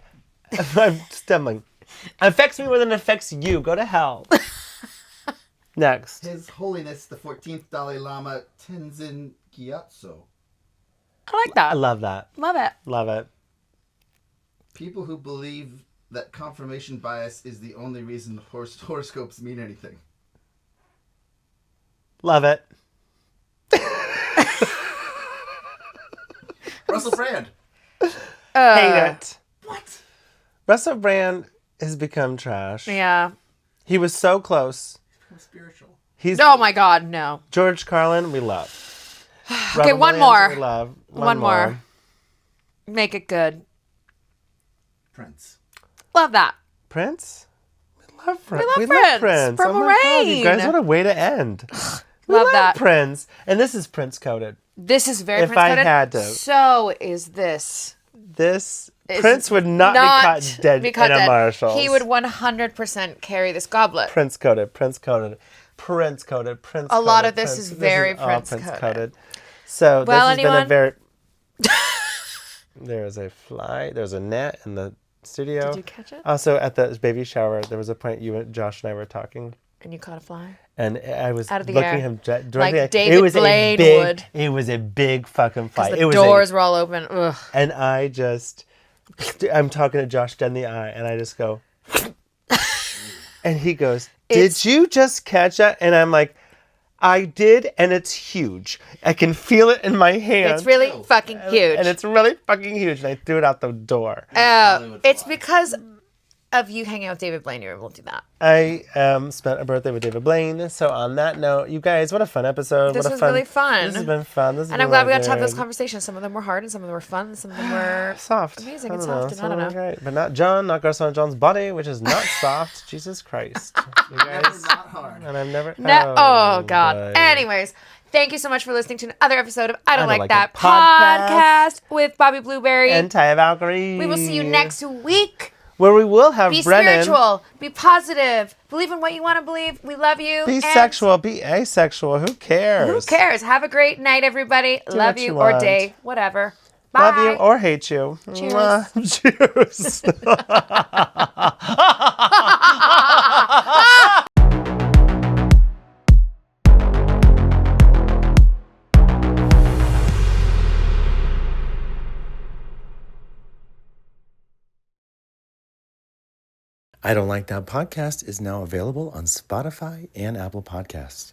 A: I'm stumbling, affects me more than it affects you. Go to hell. Next.
C: His Holiness the 14th Dalai Lama Tenzin Gyatso.
B: I like that.
A: I love that.
B: Love it.
A: Love it.
C: People who believe that confirmation bias is the only reason horoscopes mean anything.
A: Love it.
C: Russell Brand.
A: Hate it.
C: What?
A: Russell Brand has become trash.
B: Yeah.
A: He was so close.
C: Spiritual.
A: He's
B: Oh my God, no.
A: George Carlin, we love.
B: Okay,
A: Robin
B: one
A: Williams,
B: more.
A: We love.
B: One more. Make it good.
C: Prince.
B: Love that.
A: Prince? We love Prince.
B: love Prince.
A: Oh
B: Purple
A: my God, you
B: Rain.
A: guys, what a way to end. We
B: Love that.
A: Prince. And this is Prince coded.
B: This is very
A: If
B: Prince
A: I
B: coded.
A: had to.
B: So is this.
A: This
B: Is
A: Prince would not be caught dead in a Marshall's.
B: He would 100% carry this goblet.
A: Prince coded. Prince coded. Prince coded. Prince
B: A
A: coded.
B: lot of this
A: Prince.
B: is very
A: all
B: Prince
A: Prince
B: coded.
A: coded. So
B: Well,
A: this has been a
B: anyone?
A: very. There is a fly. There's a net in the studio.
B: Did you catch it?
A: Also, at the baby shower, there was a point Josh and I were talking,
B: And you caught a fly?
A: and I was
B: Out of the
A: looking
B: air.
A: him directly.
B: Like
A: at-
B: David
A: it was
B: Blaine
A: a big,
B: would.
A: It was a big fucking fly.
B: The
A: It was
B: doors were all open. Ugh.
A: and I just, I'm talking to Josh dead in the eye, and I just go, and he goes,
B: It's-
A: "Did you just catch that?" And I'm like, "I did, and it's huge. I can feel it in my hand.
B: It's really fucking huge.
A: and it's really fucking huge." And I threw it out the door.
C: Hollywood
B: It's
C: fly.
B: because of you hanging out with David Blaine, you're able to do that.
A: I spent a birthday with David Blaine. So on that note, you guys, what a fun episode.
B: This
A: what a
B: was
A: fun,
B: really fun.
A: This has been fun. This has
B: And I'm
A: been
B: glad we
A: really
B: got to have those
A: good.
B: conversations. Some of them were hard and some of them were fun and some of them were
A: Soft.
B: amazing
A: I
B: and
A: don't know.
B: soft. And I
A: Some
B: don't
A: of them
B: know.
A: are great. But not John, not Garcon John's body, which is not soft. Jesus Christ. You
C: Never
A: guys.
C: not hard.
A: And I've never.
B: No, oh, God.
A: boy.
B: Anyways, thank you so much for listening to another episode of I Don't,
A: Don't
B: like,
A: Like
B: That
A: It podcast.
B: with Bobby Blueberry.
A: And Taya Valkyrie.
B: We will see you next week.
A: Where we will have
B: Be
A: Brennan.
B: spiritual. Be positive. Believe in what you want to believe. We love you.
A: Be
B: and
A: sexual. Be asexual. Who cares?
B: Who cares? Have a great night, everybody.
A: Do
B: Love
A: what
B: you
A: you
B: or
A: want.
B: day. Whatever. Bye.
A: Love you or hate you.
B: Cheers.
A: Mwah. Cheers. I Don't Like That podcast is now available on Spotify and Apple Podcasts.